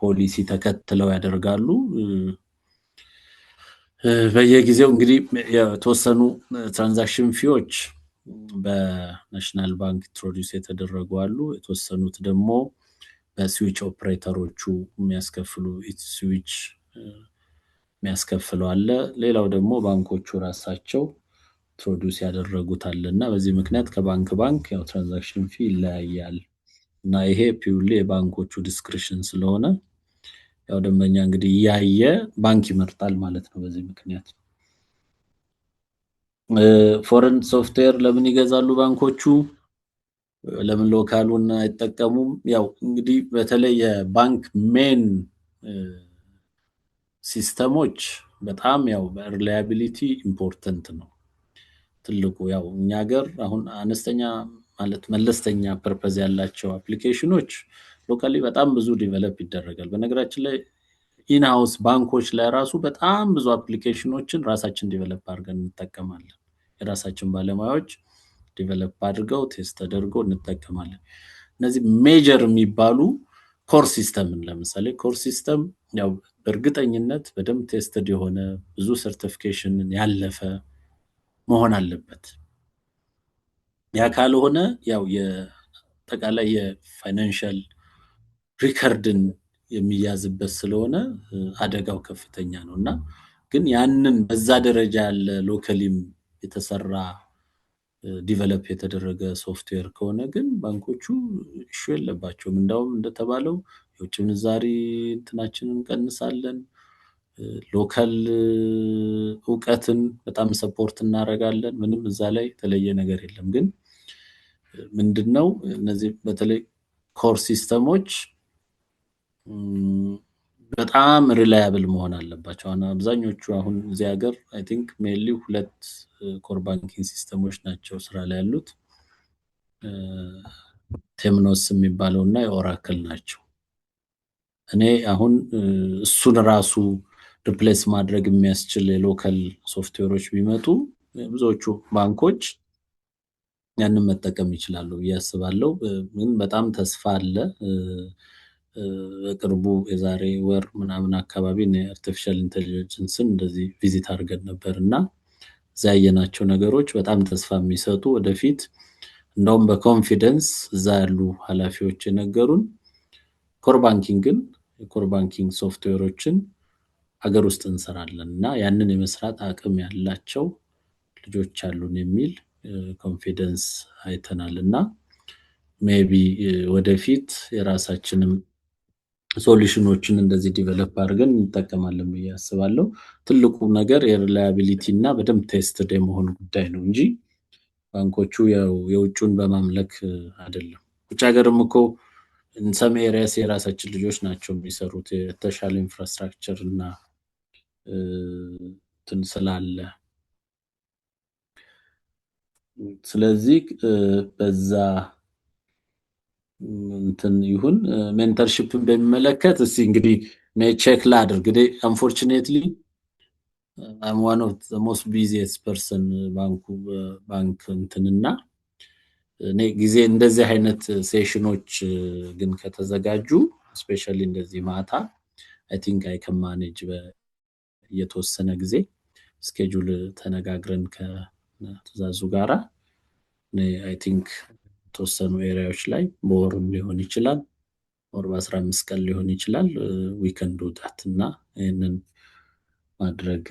ፖሊሲ ተከትለው ያደርጋሉ። በየጊዜው እንግዲህ የተወሰኑ ትራንዛክሽን ፊዎች በናሽናል ባንክ ኢንትሮዲውስ የተደረጉ አሉ። የተወሰኑት ደግሞ በስዊች ኦፕሬተሮቹ የሚያስከፍሉ ስዊች የሚያስከፍለው አለ። ሌላው ደግሞ ባንኮቹ ራሳቸው ኢንትሮዲውስ ያደረጉት አለና በዚህ ምክንያት ከባንክ ባንክ ያው ትራንዛክሽን ፊ ይለያያል። እና ይሄ ፒውርሊ የባንኮቹ ዲስክሪሽን ስለሆነ ያው ደንበኛ እንግዲህ እያየ ባንክ ይመርጣል ማለት ነው። በዚህ ምክንያት ፎረን ሶፍትዌር ለምን ይገዛሉ ባንኮቹ? ለምን ሎካሉን አይጠቀሙም? ያው እንግዲህ በተለይ የባንክ ሜን ሲስተሞች በጣም ያው ሪላያቢሊቲ ኢምፖርታንት ነው። ትልቁ ያው እኛ ሀገር አሁን አነስተኛ ማለት መለስተኛ ፐርፐዝ ያላቸው አፕሊኬሽኖች ሎካሊ በጣም ብዙ ዲቨሎፕ ይደረጋል። በነገራችን ላይ ኢንሃውስ ባንኮች ላይ ራሱ በጣም ብዙ አፕሊኬሽኖችን ራሳችን ዲቨሎፕ አድርገን እንጠቀማለን። የራሳችን ባለሙያዎች ዲቨሎፕ አድርገው ቴስት ተደርገው እንጠቀማለን። እነዚህ ሜጀር የሚባሉ ኮር ሲስተምን ለምሳሌ ኮር ሲስተም ያው በእርግጠኝነት በደንብ ቴስትድ የሆነ ብዙ ሰርቲፊኬሽንን ያለፈ መሆን አለበት። ያ ካልሆነ ያው የጠቃላይ የፋይናንሻል ሪከርድን የሚያዝበት ስለሆነ አደጋው ከፍተኛ ነውና ግን ያንን በዛ ደረጃ ያለ ሎካሊም የተሰራ ዲቨሎፕ የተደረገ ሶፍትዌር ከሆነ ግን ባንኮቹ ኢሹ የለባቸውም። እንደውም እንደተባለው የውጭ ምንዛሪ እንትናችንን እንቀንሳለን፣ ሎካል እውቀትን በጣም ሰፖርት እናደርጋለን። ምንም እዛ ላይ የተለየ ነገር የለም። ግን ምንድነው እነዚህ በተለይ ኮር ሲስተሞች በጣም ሪላያብል መሆን አለባቸው። አብዛኞቹ አሁን እዚህ ሀገር አይ ቲንክ ሜንሊ 2 ኮር ባንኪንግ ሲስተሞች ናቸው ስራ ላይ ያሉት፣ ቴምኖስ የሚባለው እና የኦራክል ናቸው። እኔ አሁን እሱን ራሱ ሪፕሌስ ማድረግ የሚያስችል የሎካል ሶፍትዌሮች ቢመጡ ብዙዎቹ ባንኮች ያንን መጠቀም ይችላሉ ብዬ አስባለሁ። ግን በጣም ተስፋ አለ። በቅርቡ የዛሬ ወር ምናምን አካባቢ አርቲፊሻል ኢንተለጀንስን እንደዚህ ቪዚት አድርገን ነበርና እዛ ያየናቸው ነገሮች በጣም ተስፋ የሚሰጡ ወደፊት እንደውም በኮንፊደንስ እዛ ያሉ ኃላፊዎች የነገሩን ኮር ባንኪንግን የኮር ባንኪንግ ሶፍትዌሮችን ሀገር ውስጥ እንሰራለን እና ያንን የመስራት አቅም ያላቸው ልጆች አሉን የሚል ኮንፊደንስ አይተናልና ሜቢ ወደፊት የራሳችንም ሶሉሽኖችን እንደዚህ ዲቨሎፕ አድርገን እንጠቀማለን ብዬ አስባለሁ። ትልቁ ነገር የሪላያቢሊቲ እና በደንብ ቴስትድ የመሆን ጉዳይ ነው እንጂ ባንኮቹ የውጩን በማምለክ አይደለም። ውጭ ሀገርም እኮ ሰም ኤሪያስ የራሳችን ልጆች ናቸው የሚሰሩት የተሻለ ኢንፍራስትራክቸር እና እንትን ስላለ ስለዚህ በዛ እንትን ይሁን ሜንተርሺፕን በሚመለከት እስቲ እንግዲህ ቼክ ላድርግ። እንግዲህ አንፎርቹኔትሊ I'm one of the most busiest person ባንክ እንትንና እኔ ጊዜ እንደዚህ አይነት ሴሽኖች ግን ከተዘጋጁ ስፔሻሊ እንደዚህ ማታ I think I can manage የተወሰነ ጊዜ ስኬጁል ተነጋግረን ከትዛዙ ጋራ I think ተወሰኑ ኤሪያዎች ላይ በወርም ሊሆን ይችላል or በ15 ቀን ሊሆን ይችላል we can do that እና ይሄንን ማድረግ